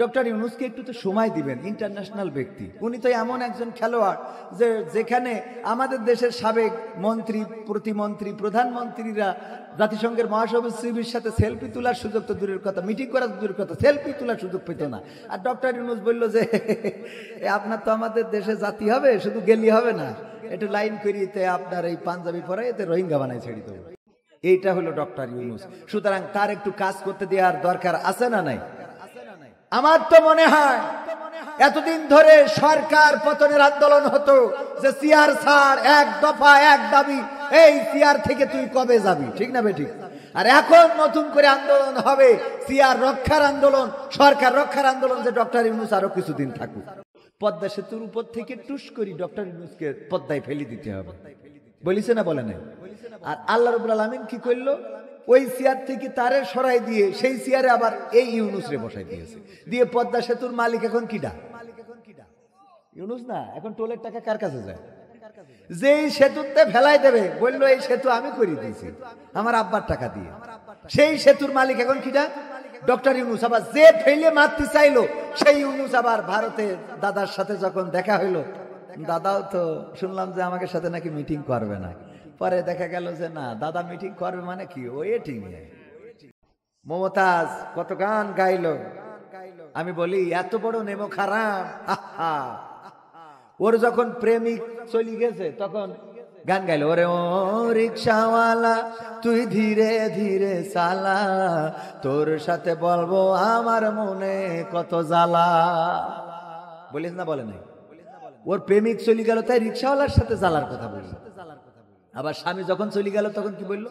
Doctor ইউনূসকে একটু তো সময় দিবেন, ইন্টারন্যাশনাল ব্যক্তি, উনি তো এমন একজন খেলোয়াড় যে যেখানে আমাদের দেশের সাবেক মন্ত্রী, প্রতিমন্ত্রী, প্রধানমন্ত্রীরা জাতিসংঘের মহাসচিবের সাথে সেলফি তোলার সুযোগ তো দূরের কথা, মিটিং করার দূরের কথা, সেলফি তোলার সুযোগ পেত না। আর ডক্টর ইউনূস বলল যে আপনার তো আমাদের দেশে জাতি হবে, শুধু গেলি হবে না, একটু লাইন করিতে আপনার এই পাঞ্জাবি পরে এতে রোহিঙ্গা বানাই ছেড়ে দেবো। এইটা হলো ডক্টর ইউনূস। সুতরাং তার একটু কাজ করতে দেওয়ার দরকার আছে না নাই? আমার তো মনে হয় এতদিন ধরে সরকার পতনের আন্দোলন হতো যে সিআর স্যার, এক দফা এক দাবি, এই সিআর থেকে তুই কবে যাবি, ঠিক না বেঠিক? আর এখন নতুন করে আন্দোলন হবে, সিআর রক্ষার আন্দোলন, সরকার রক্ষার আন্দোলন, যে ডক্টর ইউনূস আরো কিছুদিন থাকুক। পদ্মা সেতুর উপর থেকে টুস করি ডক্টর ইউনূসকে পদ্মায় ফেলে দিতে হবে, বলিছে না বলে নাই? আর আল্লাহ রাব্বুল আলামিন কি করলো? ওই চেয়ার থেকে তারে সরাই দিয়ে সেই চেয়ারে আবার এই ইউনূস রে বসাই দিয়েছে, দিয়ে পদ্মা সেতুর মালিক এখন কিডা? ইউনূস না। এখন টোলের টাকা কার কাছে যায়? যেই সেতুতে ফেলাই দেবে, বললো এই সেতু আমি করে দিয়েছি আমার আব্বার টাকা দিয়ে, সেই সেতুর মালিক এখন কিডা? ডক্টর ইউনূস। আবার যে ফেলে মারতে চাইলো সেই ইউনূস আবার ভারতে দাদার সাথে যখন দেখা হইলো, দাদাও তো শুনলাম যে আমাকে সাথে নাকি মিটিং করবে না, পরে দেখা গেল যে না, দাদা মিটিং করবে মানে কি, ওয়েটিং। মমতাজ কত গান গাইলো, আমি বলি এত বড় নেমো খারাপ। ওর যখন প্রেমিক চলে গেছে তখন গান গাইলো, ওরে ও রিক্সাওয়ালা তুই ধীরে ধীরে চালা, তোর সাথে বলবো আমার মনে কত জ্বালা। বলিস না বলে নাই? ওর প্রেমিক চলে গেল তাই রিক্সাওয়ালার সাথে জ্বালার কথা বলি। আবার স্বামী যখন চলে গেল তখন কি বললো?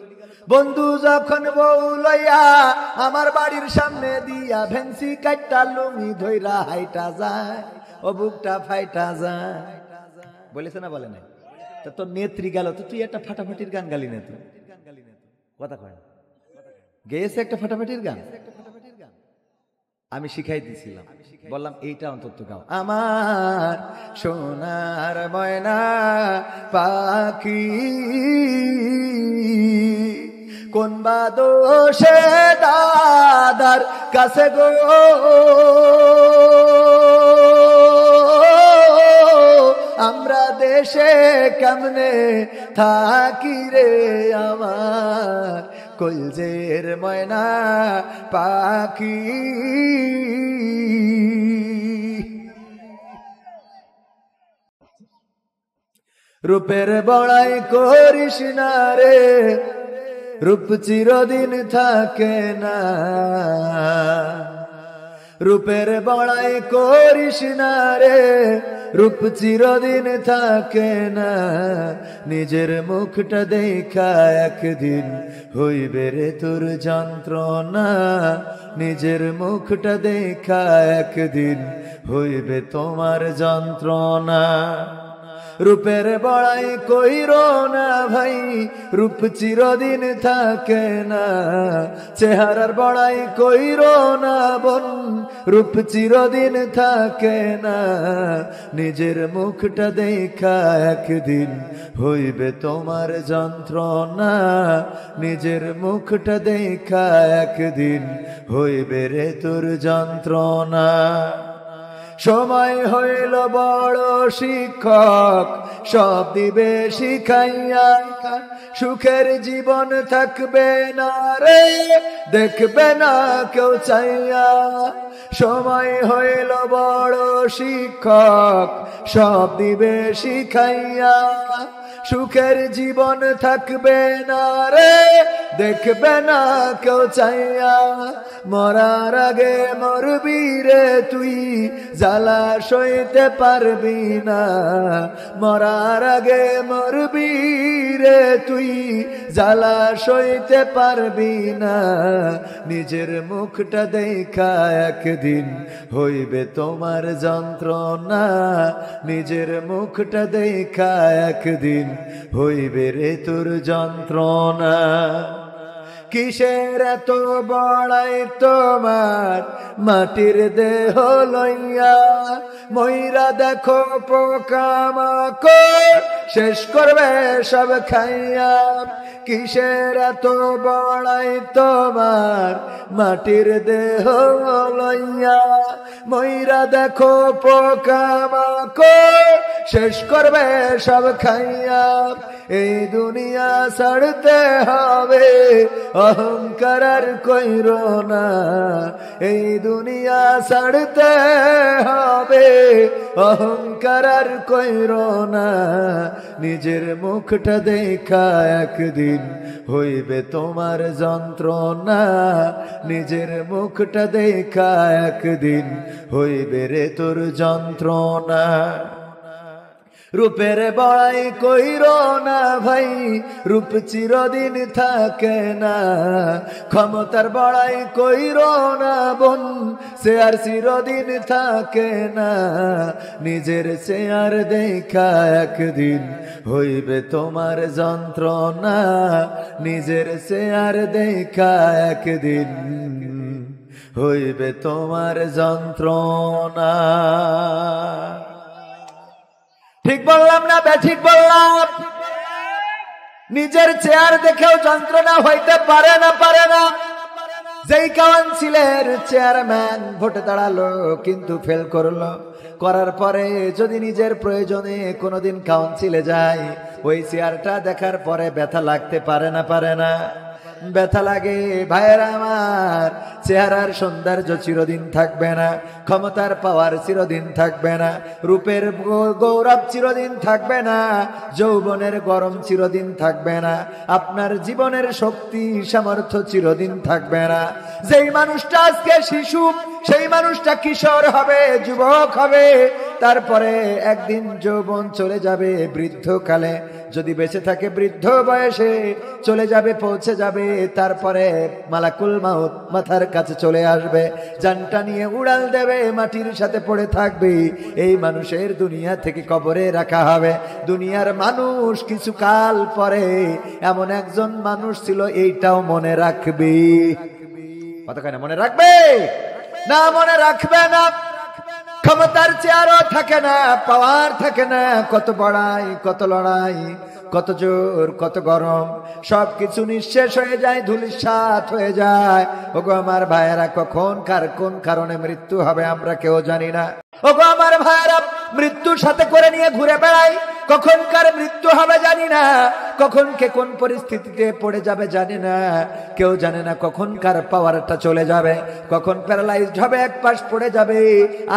বন্ধু যখন বউ লইয়া আমার বাড়ির সামনে দিয়া ভেন্সি কাটটা লুঙ্গি ধইরা হাইটা যায়, ও বুকটা ফাইটা যায়। বলেছে না বলে নাই? তা তোর নেত্রী গেল, তো তুই একটা ফাটাফাটির গান গালি না, তুই কথা কয় গেয়েছে একটা ফাটাফাটির গান, আমি শিখাই দিছিলাম, বললাম এইটা অন্তত গাও। আমার সোনার ময়না পাখি কোন বা দোষে দাদার কাছে গো, আমরা দেশে কেমনে থাকি রে আমার কলজের ময়না পাখি। রূপের বড়াই করিস না রে, রূপ চিরদিন থাকে না, রূপের বড়াই করিস না রে, রূপ চিরদিন থাকে না, নিজের মুখটা দেখা একদিন হইবে রে তোর যন্ত্রণা, নিজের মুখটা দেখা একদিন হইবে তোমার যন্ত্রণা। রূপের বড়াই কইরো না ভাই, রূপ চিরদিন থাকে না, চেহারার বড়াই কইরো না বোন, রূপ চিরদিন থাকে না, নিজের মুখটা দেখা একদিন হইবে তোমার যন্ত্রণা, নিজের মুখটা দেখা একদিন হইবে রে তোর যন্ত্রণা। সময় হইল বড় শিক্ষক, সব দিবে শিখাইয়া, সুখের জীবন থাকবে না রে, দেখবে না কেউ চাইয়া। সময় হইল বড় শিক্ষক, সব দিবে শিখাইয়া, সুখের জীবন থাকবে না রে, দেখবে না কেউ চাইয়া। মরার আগে মরবি রে তুই, জ্বালা সইতে পারবি না, মরার আগে মরবি রে তুই, জ্বালা সইতে পারবি না, নিজের মুখটা দেখা একদিন হইবে তোমার যন্ত্রণা, নিজের মুখটা দেখা একদিন হইবে রে তোর যন্ত্রণা। কিসের এত বড়াই তোমার মাটির দেহ লইয়া, ময়রা দেখো পোকামাকড় শেষ করবে সব খাইয়া। কিসের এত বড়াই তোমার মাটির দেহ লইয়া, ময়রা দেখো পোকামাকড় শেষ করবে সব খাইয়া। এই দুনিয়া ছাড়তে হবে অহংকার আর কইরো না, এই দুনিয়া ছাড়তে হবে অহংকার আর কইরো না। নিজের মুখটা দেখা একদিন হইবে তোমার যন্ত্রণা, নিজের মুখটা দেখা একদিন হইবে রে তোর যন্ত্রণা। রূপের বড়াই কইরো না ভাই, রূপ চিরদিন থাকে না। ক্ষমতার বড়াই কইরো না বোন, সে আর চিরদিন থাকে না। নিজের চেয়ার দেখা একদিন হইবে তোমার যন্ত্রণা, নিজের চেয়ার দেখা একদিন হইবে তোমার যন্ত্রণা। ঠিক বললাম না ঠিক বললাম? নিজের চেয়ার দেখেও যন্ত্রণা হইতে পারে না, পারে না। যেই কাউন্সিলের চেয়ারম্যান ভোটে দাঁড়ালো কিন্তু ফেল করলো, করার পরে যদি নিজের প্রয়োজনে কোনোদিন কাউন্সিলে যায়, ওই চেয়ারটা দেখার পরে ব্যথা লাগতে পারে না, পারে না? ব্যথা লাগে ভাইয়েরা আমার। চেহারার সৌন্দর্য চিরদিন থাকবে না, ক্ষমতার পাওয়ার চিরদিন থাকবে না, রূপের গৌরব চিরদিন থাকবে না, যৌবনের গরম চিরদিন থাকবে না, আপনার জীবনের শক্তি সামর্থ্য চিরদিন থাকবে না। যেই মানুষটা আজকে শিশু, সেই মানুষটা কিশোর হবে, যুবক হবে, তারপরে একদিন যৌবন চলে যাবে বৃদ্ধকালে, যদি বেঁচে থাকে বৃদ্ধ বয়সে চলে যাবে, পৌঁছে যাবে। তারপরে মালাকুল মাউত মাথার কাছে চলে আসবে, জানটা নিয়ে উড়াল দেবে, মাটির সাথে পড়ে থাকবে। এই মানুষের দুনিয়া থেকে কবরে রাখা হবে। দুনিয়ার মানুষ কিছু কাল পরে এমন একজন মানুষ ছিল, এইটাও মনে রাখবে। কতখানি মনে রাখবে? না, মনে রাখবে না। ক্ষমতার চেয়ারও থাকে না, পাওয়ার থাকে না, কত বড়াই, কত লড়াই, কত জোর, কত গরম, সবকিছু নিঃশেষ হয়ে যায়, ধূলিসাৎ হয়ে যায়। ওগো আমার ভাইয়েরা, কখন কার কোন কারণে মৃত্যু হবে আমরা কেউ জানি না। ওগো আমার ভাইয়েরা, মৃত্যুর সাথে করে নিয়ে ঘুরে বেড়াই, কখন কার মৃত্যু হবে জানি না, কখন কে কোন পরিস্থিতিতে পড়ে যাবে জানি না, কেউ জানে না কখন কার পাওয়ারটা চলে যাবে, কখন প্যারালাইজড হবে, এক পাশ পড়ে যাবে,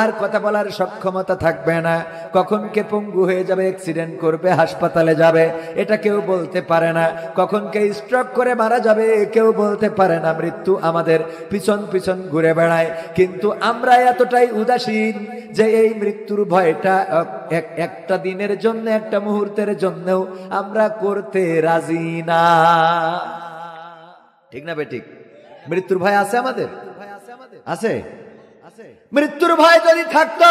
আর কথা বলার সক্ষমতা থাকবে না, কখন কে পঙ্গু হয়ে যাবে, অ্যাক্সিডেন্ট করবে, হাসপাতালে যাবে, এটা কেউ বলতে পারে না, কখন কে স্ট্রোক করে মারা যাবে কেউ বলতে পারে না। মৃত্যু আমাদের পিছন পিছন ঘুরে বেড়ায়, কিন্তু আমরা এতটাই উদাসীন যে এই মৃত্যুর ভয়টা একটা দিনের জন্য, একটা মুহূর্তের জন্যও আমরা করতে রাজি না। ঠিক না বেঠিক? মৃত্যুর ভয় আছে আমাদের? আছে? মৃত্যুর ভয় যদি থাকতো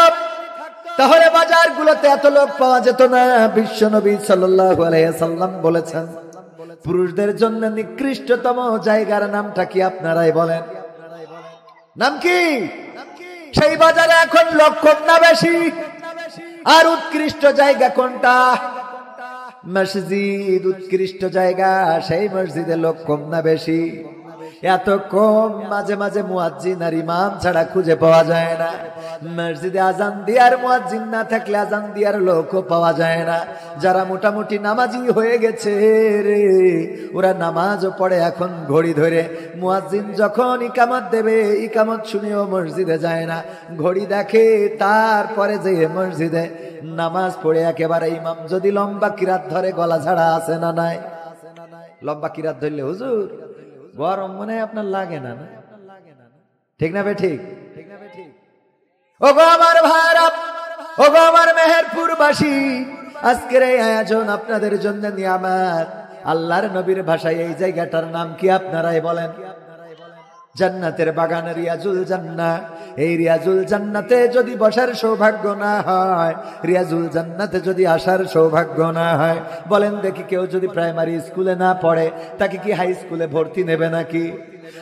তাহলে বাজারগুলোতে এত লোক পাওয়া যেত না। বিশ্বনবী সাল্লাল্লাহু আলাইহি ওয়াসাল্লাম বলেছেন, পুরুষদের জন্য নিকৃষ্টতম জায়গার নামটা কি আপনারাই বলেন? নাম কি? সেই বাজারে এখন লোক কম না বেশি? আর উৎকৃষ্ট জায়গা কোনটা? মসজিদ উৎকৃষ্ট জায়গা, সেই মসজিদে লোক কম না বেশি? এত কম, মাঝে মাঝে মুয়াজ্জিন আর ইমাম ছাড়া খুঁজে পাওয়া যায় না। মসজিদে আজান দিয়ার মুয়াজ্জিন না থাকলে আজান দিয়ার লোকও পাওয়া যায় না। যারা মোটামুটি নামাজি হয়ে গেছে রে, ওরা নামাজও পড়ে এখন ঘড়ি ধরে। মুয়াজ্জিন যখন ইকামত দেবে, ইকামত শুনেও মসজিদে যায় না, ঘড়ি দেখে, তারপরে যে মসজিদে নামাজ পড়ে একেবারে ইমাম যদি লম্বা কিরাত ধরে, গলা ঝাড়া আছে না নাই? লম্বা কিরাত ধরলে হুজুর গরম মনে আপনার লাগে না? ঠিক না বে ঠিক? ওগো আমার ভাইরা, ওগো আমার মেহেরপুরবাসী, আজকের এই আয়োজন আপনাদের জন্য নিয়ামত। আল্লাহর নবীর ভাষায় এই জায়গাটার নাম কি আপনারাই বলেন? জান্নাতের বাগান রিয়াজুল জান্নাহ, এই রিয়াজুল জান্নাতে যদি বসার সৌভাগ্য না হয়, রিয়াজুল জান্নাতে যদি আসার সৌভাগ্য না হয়, বলেন দেখি কেউ যদি প্রাইমারি স্কুলে না পড়ে তাকে কি হাই স্কুলে ভর্তি নেবে নাকি?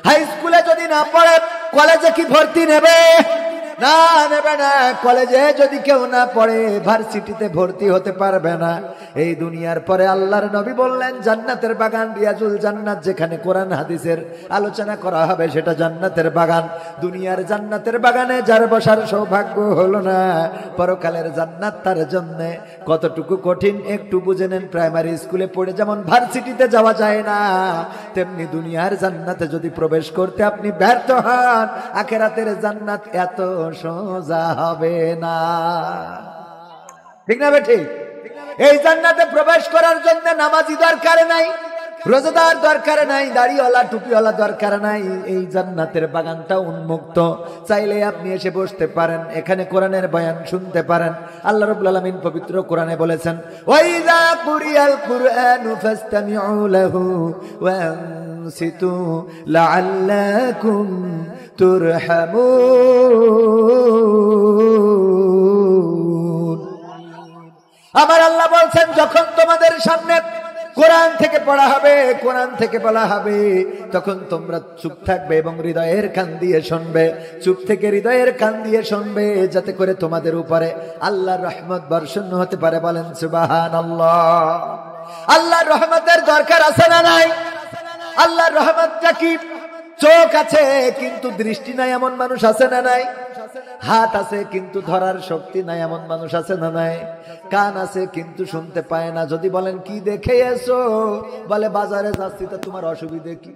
হাই স্কুলে যদি না পড়ে কলেজে কি ভর্তি নেবে? না, নেবে না। কলেজে যদি কেউ না পড়ে ভার্সিটিতে ভর্তি হতে পারবে না। এই দুনিয়ার পরে আল্লাহর নবী বললেন জান্নাতের বাগান রিয়াজুল জান্নাত, যেখানে কোরআন হাদিসের আলোচনা করা হবে সেটা জান্নাতের বাগান। দুনিয়ার জান্নাতের বাগানে যার বসার সৌভাগ্য হলো না, পরকালের জান্নাত তার জন্য কতটুকু কঠিন একটু বুঝে নেন। প্রাইমারি স্কুলে পড়ে যেমন ভার্সিটিতে যাওয়া যায় না, তেমনি দুনিয়ার জান্নাতে যদি প্রবেশ করতে আপনি ব্যর্থ হন, আখিরাতের জান্নাত এত সোজা হবে না। ঠিক না বেঠিক? এই জান্নাতে প্রবেশ করার জন্য নামাজি দরকার নাই, রোজাদার দরকার নাই, দাড়িওয়ালা টুপিওয়ালা দরকার নাই। এই জান্নাতের বাগানটা উন্মুক্ত, চাইলে আপনি এসে বসতে পারেন, এখানে কোরআনের বয়ান শুনতে পারেন। আল্লাহ রাব্বুল আলামিন পবিত্র কোরআনে বলেছেন, ওয়াইযা কুরিয়াল কুরআনু ফাসতামিউ লাহু ওয়া আনসিতু লাআল্লাকুম তুরহামুন। আমার আল্লাহ বলছেন, যখন তোমাদের সামনে কোরআন থেকে পড়া হবে, কোরআন থেকে বলা হবে, তখন তোমরা চুপ থাকবে এবং হৃদয়ের কান দিয়ে শুনবে। চুপ থেকে হৃদয়ের কান দিয়ে শুনবে, যাতে করে তোমাদের উপরে আল্লাহর রহমত বর্ষণ হতে পারে। বলেন সুবহানাল্লাহ। আল্লাহর রহমতের দরকার আছে না নাই? আল্লাহর রহমতটা কি? চোখ আছে কিন্তু দৃষ্টি নাই এমন মানুষ আছে না নাই? হাত আছে কিন্তু ধরার শক্তি নাই এমন মানুষ আছে না নাই? কান আছে কিন্তু শুনতে পায় না। যদি বলেন কি দেখে এসো, বলে বাজারে যাচ্ছি, তা তোমার অসুবিধে কি?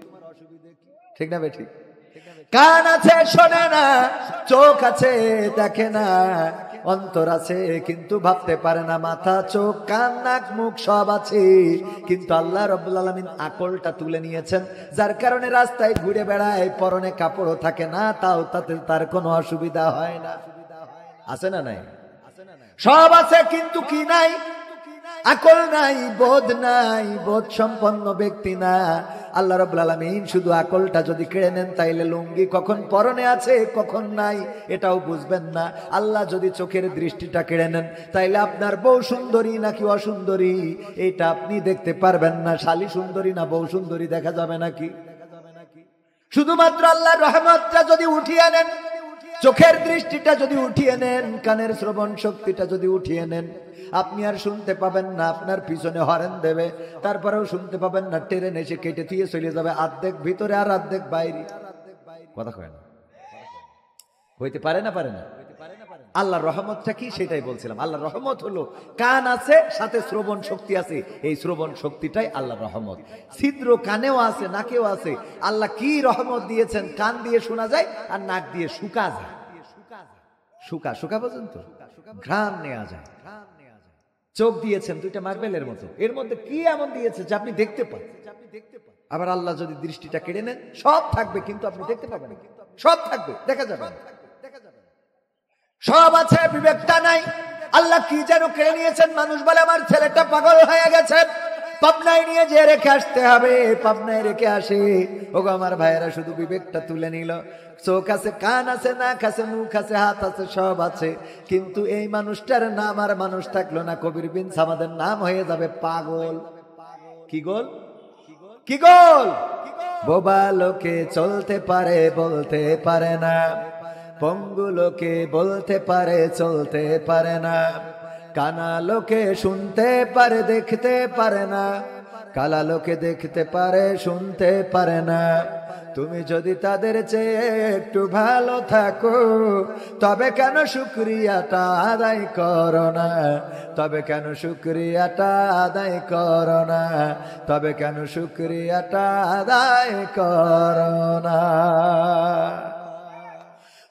ঠিক না বেঠিক? কান আছে শোনে না, চোখ আছে দেখে না, অন্তর আছে কিন্তু ভাবতে পারে না, মাথা চোখ কান নাক মুখ সব আছে, কিন্তু আল্লাহ রাব্বুল আলামিন আকলটা তুলে নিয়েছেন, যার কারণে রাস্তায় ঘুরে বেড়ায়, পরনে কাপড়ও থাকে না, তাও তাতে তার কোনো অসুবিধা হয় না। আছে না নাই? সব আছে কিন্তু কি নাই? আকল নাই, বোধ নাই, বোধ সম্পন্ন ব্যক্তি না। আল্লাহ রাব্বুল আলামিন শুধু আকলটা যদি কেড়ে নেন, তাইলে লুঙ্গি কখন পরনে আছে কখন নাই এটাও বুঝবেন না। আল্লাহ যদি চোখের দৃষ্টিটা কেড়ে নেন, তাইলে আপনার বউ সুন্দরী নাকি অসুন্দরী এটা আপনি দেখতে পারবেন না। শালী সুন্দরী না বউ সুন্দরী দেখা যাবে নাকি? শুধুমাত্র আল্লাহর রহমতটা যদি উঠিয়ে নেন, চোখের দৃষ্টিটা যদি উঠিয়ে নেন, কানের শ্রবণ শক্তিটা যদি উঠিয়ে নেন, আপনি আর শুনতে পাবেন না। আপনার পিছনে হরেন দেবে, তারপরেও শুনতে পাবেন না। ট্রেন এসে কেটে দিয়ে চলে যাবে, অর্ধেক ভিতরে আর অর্ধেক বাইরে। কথা কয় না? হইতে পারে না? পারে না? আল্লাহর রহমতটা কি সেটাই বলছিলাম। আল্লাহর রহমত হলো কান আছে, সাথে শ্রবণ শক্তি আছে। এই শ্রবণ শক্তিটাই আল্লাহর রহমত। ছিদ্র কানেও আছে, নাকেও আছে। আল্লাহ কি রহমত দিয়েছেন! কান দিয়ে শোনা যায় আর নাক দিয়ে শুকা যায়। শুকা পর্যন্ত ঘ্রাণ নেওয়া যায়। চোখ দিয়েছেন দুইটা মার্বেলের মতো, এর মধ্যে কি এমন দিয়েছে যে আপনি দেখতে পান। আবার আল্লাহ যদি দৃষ্টিটা কেড়ে নেন, সব থাকবে কিন্তু আপনি দেখতে পাবেন না। সব থাকবে, দেখা যাবে না। সব আছে, বিবেকটা নাই। আল্লাহ কি যেন কেড়ে নিয়েছেন। মানুষ বলে আমার ছেলেটা পাগল হয়ে গেছে, পাবনায় নিয়ে যে রেখে আসতে হবে, পাবনায় রেখে আসে। ওগো আমার ভাইয়েরা, শুধু বিবেকটা তুলে নিল। চোখ আছে, কান আছে, নাক আছে, মুখ আছে, হাত আছে, সব আছে, কিন্তু এই মানুষটার নাম আর মানুষ থাকলো না। কবির বিন সামাদের নাম হয়ে যাবে পাগল। কি গোল? কি গোল? বোবা লোকে চলতে পারে, বলতে পারে না। পঙ্গু লোকে বলতে পারে, চলতে পারে না। কানা লোকে শুনতে পারে, দেখতে পারে না। কালা লোকে দেখতে পারে, শুনতে পারে না। তুমি যদি তাদের চেয়ে একটু ভালো থাকো, তবে কেন শুকরিয়াটা আদায় করো না? তবে কেন শুকরিয়াটা আদায় করো না? তবে কেন শুকরিয়াটা আদায় করো না?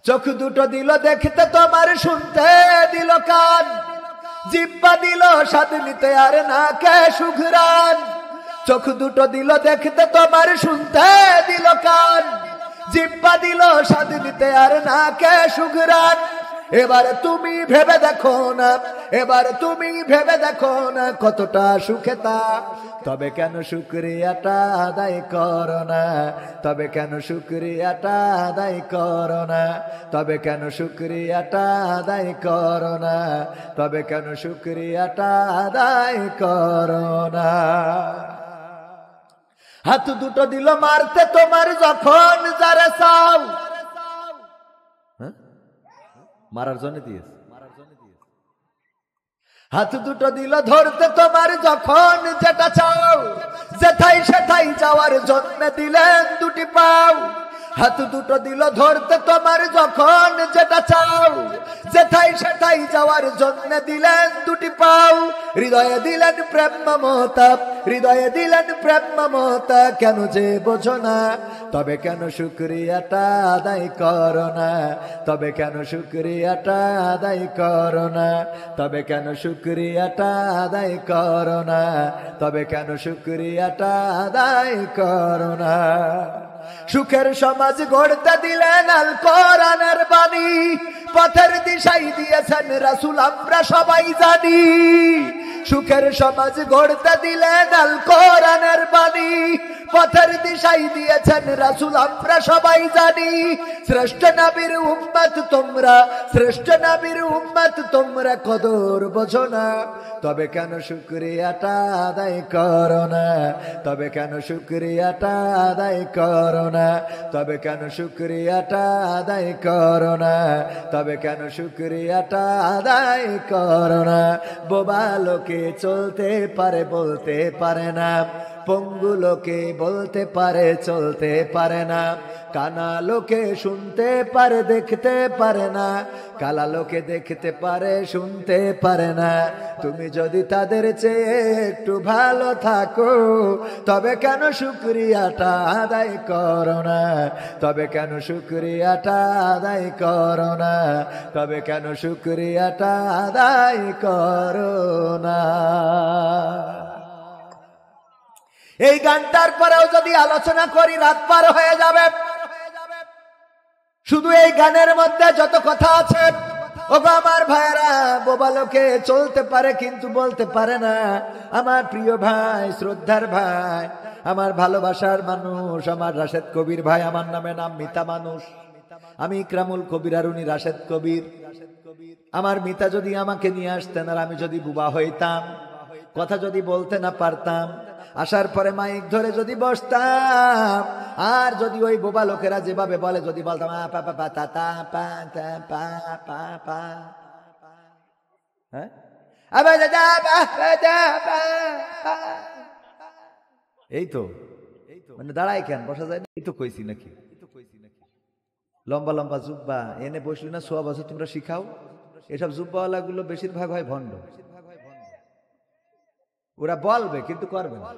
চোখ দুটো দিল দেখতে তোমার, শুনতে দিল কান, জিহ্বা দিল স্বাদ নিতে আর নাকে সুঘ্রাণ। চোখ দুটো দিল দেখতে তোমার, শুনতে দিল কান, জিহ্বা দিল স্বাদ নিতে আর নাকে সুঘ্রাণ। এবার তুমি ভেবে দেখো না, এবার তুমি ভেবে দেখো না কতটা সুখে তা। তবে কেন শুকরিয়াটা আদায় করো না, তবে কেন শুকরিয়াটা আদায় করো না, তবে কেন শুকরিয়াটা আদায় করো না, তবে কেন শুকরিয়াটা আদায় করো না। হাত দুটো দিল মারতে তোমার যখন যারা চাও, মারার জন্য দিয়েছে। হাত দুটো দিল ধরতে তোমার যখন যেটা চাও, যেথাই সেথাই যাওয়ার জন্য দিলেন দুটি পাও। হাত দুটো দিল ধরতে তোমার যখন যেটা চাও, যেথাই সেথাই যাওয়ার জন্য দিলেন দুটি পাও। হৃদয়ে দিলেন প্রেম মমতা, হৃদয়ে দিলেন প্রেম মমতা, কেন যে বোঝো না, তবে কেন শুকরিয়াটা আদায় করো না, তবে কেন শুকরিয়াটা আদায় করো না, তবে কেন শুকরিয়াটা আদায় করো না, তবে কেন শুকরিয়াটা আদায় করো না। সুখের সমাজ গড়তে দিলেন আল কোরআনের বাণী, পথের দিশাই দিয়েছেন রাসূল আমরা সবাই জানি। সুখের সমাজ গড়তে দিলেন আল কোরআনের বাণী, পথের দিশাই দিয়েছেন রাসূল আমরা সবাই জানি। শ্রেষ্ঠ নবীর উম্মত তোমরা, শ্রেষ্ঠ নবীর উম্মত তোমরা কদর বোঝো না, তবে কেন শুকরিয়াটা আদায় করো না, তবে কেন শুকরিয়াটা আদায় করো না, তবে কেন শুকরিয়াটা আদায় করো না, তবে কেন শুকরিয়াটা আদায় করো না। বোবা লোকে চলতে পারে বলতে পারে না, পঙ্গু লোকে বলতে পারে চলতে পারে না, কানা লোকে শুনতে পারে দেখতে পারে না, কালা লোকে দেখতে পারে শুনতে পারে না। তুমি যদি তাদের চেয়ে একটু ভালো থাকো, তবে কেন শুকরিয়াটা আদায় করো না, তবে কেন শুকরিয়াটা আদায় করো না, তবে কেন শুকরিয়াটা আদায় করো না। এই গানটার পরেও যদি আলোচনা করি রাত পার হয়ে যাবে। শুধু এই গানের মধ্যে যত কথা আছে, ওগো আমার ভাইরা, বোবা লোকে চলতে পারে কিন্তু বলতে পারে না। আমার প্রিয় ভাই, শ্রদ্ধার ভাই, আমার ভালোবাসার মানুষ, আমার রাশেদ কবির ভাই, আমার নামে নাম মিতা মানুষ, আমি ইকরামুল কবির আর উনি রাশেদ কবির। আমার মিতা যদি আমাকে নিয়ে আসতেন আর আমি যদি বুবা হইতাম, কথা যদি বলতে না পারতাম, আসার পরে মাইক ধরে যদি বসতাম, আর যদি ওই বোবা লোকেরা যেভাবে বলে যদি বলতাম এই তো মানে দাঁড়ায় কেন, বসা যায় না, এই তো কইছি নাকি। লম্বা লম্বা জুব্বা এনে বসলি না, সোয়া বছর তোমরা শিখাও। এসব জুব্বাওয়ালা গুলো বেশিরভাগ হয় ভণ্ড। ওরা বলবে কিন্তু করবে না।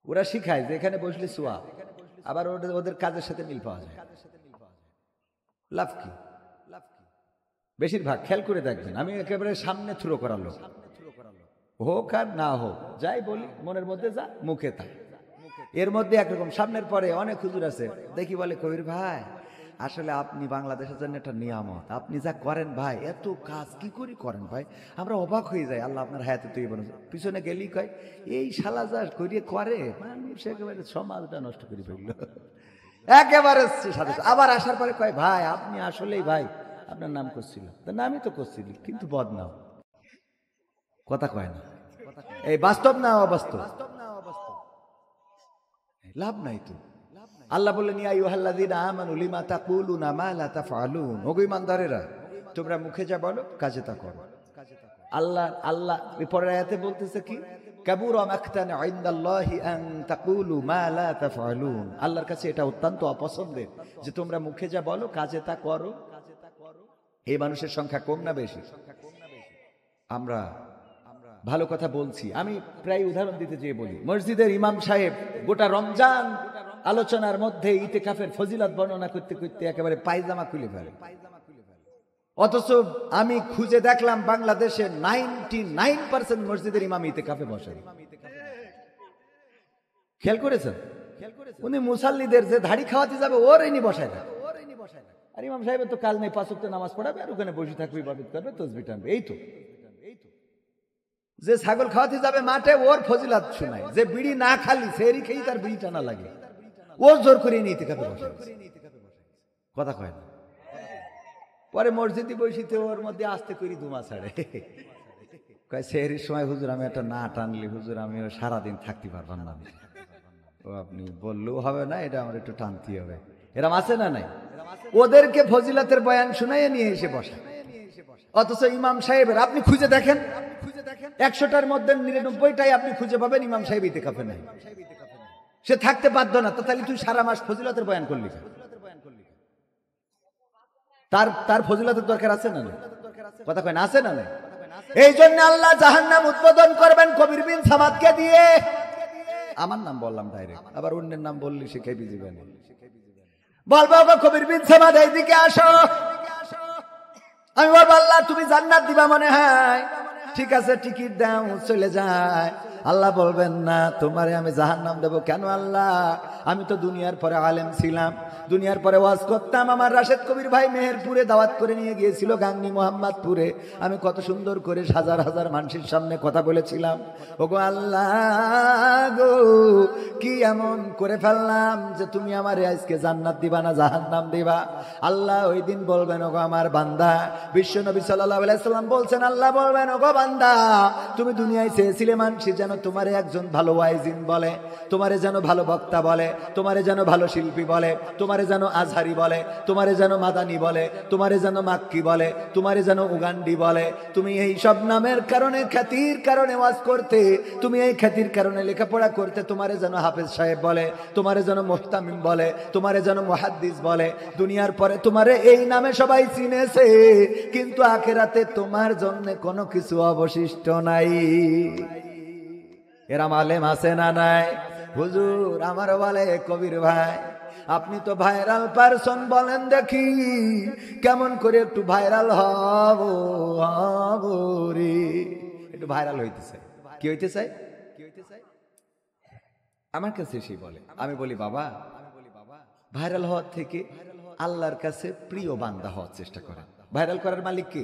ওরা শিখায় যে এখানে বসলে সোয়া, আবার ওদের কাজের সাথে মিল পাওয়া যায়। লাভ কি? বেশিরভাগ খেয়াল করে দেখবেন, আমি একেবারে সামনে থ্রো করালো, হোক আর না হোক, যাই বলি মনের মধ্যে যা মুখে তা। এর মধ্যে একরকম সামনের পরে অনেক হুজুর আছে, দেখি বলে কবির ভাই আসলে আপনি বাংলাদেশের জন্য একটা নিয়ামত, আপনি যা করেন ভাই, এত কাজ কি করে করেন ভাই, আমরা অবাক হয়ে যাই, আল্লাহ আপনার হায়াতে তুই বলেন। পিছনে গেলি কয় এই শালা যা করিয়ে করে মানুষ একেবারে সমাজটা নষ্ট করে ফেললো একেবারে সাথে। আবার আসার পরে কয় ভাই আপনি আসলেই ভাই আপনার নাম করছিল, নামই তো করছিল কিন্তু বদনাম, কথা কয় না। এই বাস্তব না অবাস্তব? লাভ নাই তো। আল্লাহ বললেন ইয়া আইয়ুহাল্লাযীনা আমানু লিমা তাকুলুনা মা লা তাফআলুন, ওগো ঈমানদারেরা তোমরা মুখে যা বলো কাজে তা করো। আল্লাহ পরের আয়াতে বলতেছে কি, কাবুরা মাকতান ইনদাল্লাহি আন তাকুলু মা লা তাফআলুন, আল্লাহর কাছে এটা অত্যন্ত অপছন্দের যে তোমরা মুখে যা বলো কাজে তা করো। এই মানুষের সংখ্যা কম না বেশি? আমরা ভালো কথা বলছি। আমি প্রায় উদাহরণ দিতে চেয়ে বলি, মসজিদের ইমাম সাহেব গোটা রমজান আলোচনার মধ্যে ইতিকাফের ফজিলত বর্ণনা করতে করতে একেবারে পায়জামা খুলে ফেলে, অথচ আমি খুঁজে দেখলাম বাংলাদেশে 99% মসজিদের ইমাম ইতিকাফে বসে। খেয়াল করেছেন? উনি মুসাল্লিদের যে ধাড়ি খাওয়াতে যাবে ওর ইনি বসায় না। আর ইমাম সাহেবের তো কাল নেই, 5 ওয়াক্ত নামাজ পড়াবে আর ওখানে বসে থাকবে, ইবাদত করবে, তসবিহ টানবে, এই তো। যে ছাগল খাওয়াতে যাবে মাঠে, ওর ফজিলত শোনায়। যে বিড়ি না খালি সেরি খেয়ে তার বিড়ি টানা লাগে, ও জোর করে নিয়ে ইতিকাফে বসে, কথা কয় না। পরে মসজিদে বসিতে ওর মধ্যে আস্তে করে ধুমা ছাড়ে, কয় সেহরির সময় হুজুর আমি একটা না টানলি হুজুর আমি সারাদিন থাকতে পারবাম না। ও আপনি বললেও হবে না, এটা আমার একটু টানতে হবে। এরম আছে না নাই? ওদেরকে ফজিলতের বয়ান শুনাইয়ে নিয়ে এসে বসে। অথচ ইমাম সাহেবের আপনি খুঁজে দেখেন, 100টার মধ্যে 99টাই আপনি খুঁজে পাবেন ইমাম সাহেব ইতিকাফে নাই। সে থাকতে বাধ্য না, তো তাহলে তুই সারা মাস ফজিলতের বয়ান করলি? তার ফজিলতের দরকার আছে না? কথা কয় না, আছে না? এই জন্য আল্লাহ জাহান্নাম উদ্বোধন করবেন কবির বিন সামাদকে দিয়ে। আমার নাম বললাম ডাইরেক্ট, আবার অন্যের নাম বললি সে খেয়ে দিবেন। বলবো কবির বিন সামাদ এইদিকে আসো। আমি বলবো আল্লাহ তুমি জান্নাত দিবা মনে হয়, ঠিক আছে টিকিট দাও, চলে যায়। আল্লাহ বলবেন না তোমারে আমি জাহান্নাম দেবো কেন আল্লাহ? আমি তো দুনিয়ার পরে আলেম ছিলাম, দুনিয়ার পরে ওয়াজ করতাম। আমার রাশেদ কবির ভাই মেহেরপুরে দাওয়াত করে নিয়ে গিয়েছিল, গাংনী মোহাম্মদপুরে। আমি কত সুন্দর করে হাজার হাজার মানুষের সামনে কথা বলেছিলাম। ওগো আল্লাহ গো, কি এমন করে ফেললাম যে তুমি আমারে আজকে জান্নাত দিবা না জাহান্নাম দিবা? আল্লাহ ওই দিন বলবেন ওগো আমার বান্দা। বিশ্ব নবী সাল্লাল্লাহু আলাইহি সাল্লাম বলছেন, আল্লাহ বলবেন ওগো বান্দা তুমি দুনিয়ায় চেয়েছিলে মানুষ যেন তোমারে একজন ভালো ওয়াইজিন বলে, তোমারে যেন ভালো বক্তা বলে, তোমারে যেন ভালো শিল্পী বলে, তোমারে যেন আজহারি বলে, তোমারে যেন মাদানি বলে, তোমারে যেন মাক্কি বলে, তোমারে যেন উগান্ডি বলে। তুমি এই সব নামের কারণে, খ্যাতির কারণে ওয়াজ করতে, তুমি এই খ্যাতির কারণে লেখাপড়া করতে, তোমারে যেন হাফেজ সাহেব বলে, তোমারে যেন মুহতামিম বলে, তোমারে যেন মুহাদ্দিস বলে। দুনিয়ার পরে তোমারে এই নামে সবাই চিনেছে, কিন্তু আখিরাতে তোমার জন্য কোনো কিছু অবশিষ্ট নাই। এরা আলেম আছে না নাই? হুজুর আমার বলে কবির ভাই আপনি তো ভাইরাল পারসন, বলেন দেখি কেমন করে একটু ভাইরাল হব রে? একটু ভাইরাল হইতে চাই। কি হইতে চাই? আমার কাছে এসে বলে, আমি বলি বাবা ভাইরাল হওয়ার থেকে আল্লাহর কাছে প্রিয় বান্দা হওয়ার চেষ্টা করেন। ভাইরাল করার মালিক কে?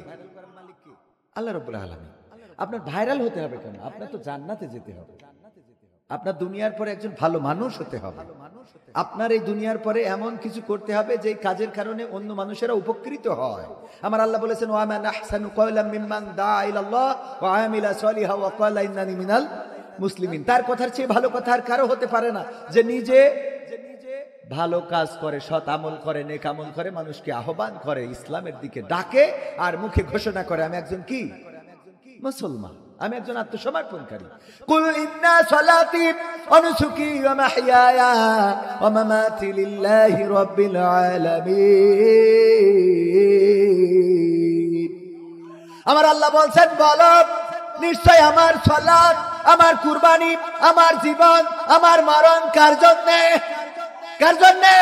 আল্লাহ রাব্বুল আলামিন। আপনার ভাইরাল হতে হবে কেন? আপনার তো জান্নাতে যেতে হবে। আপনার দুনিয়ার পরে একজন ভালো মানুষ হতে হবে। আপনার এই দুনিয়ার পরে এমন কিছু করতে হবে যে কাজের কারণে অন্য মানুষেরা উপকৃত হয়। আমার আল্লাহ বলেছেন ওয়া মান আহসানু কওলাম মিম্মান দাআ ইলাল্লাহ ওয়া আমিলা সলিহা ওয়া ক্বালা ইন্নানি মিনাল মুসলিমিন। তার কথার চেয়ে ভালো কথা আর কারো হতে পারে না, যে নিজে ভালো কাজ করে, সৎ আমল করে, নেক আমল করে, মানুষকে আহ্বান করে, ইসলামের দিকে ডাকে, আর মুখে ঘোষণা করে আমি একজন কি মুসলমান, আমি একজন আত্মসমর্পণকারী। কুল ইন্না সালাতি ওয়া নুসুকি ওয়া মাহইয়ায়া ওয়া মামাতি লিল্লাহি রাব্বিল আলামিন। আমার আল্লাহ বলছেন বলো নিশ্চয় আমার সালাত, আমার কুরবানি, আমার জীবন, আমার মরণ কার জন্যে? কার জন্যে?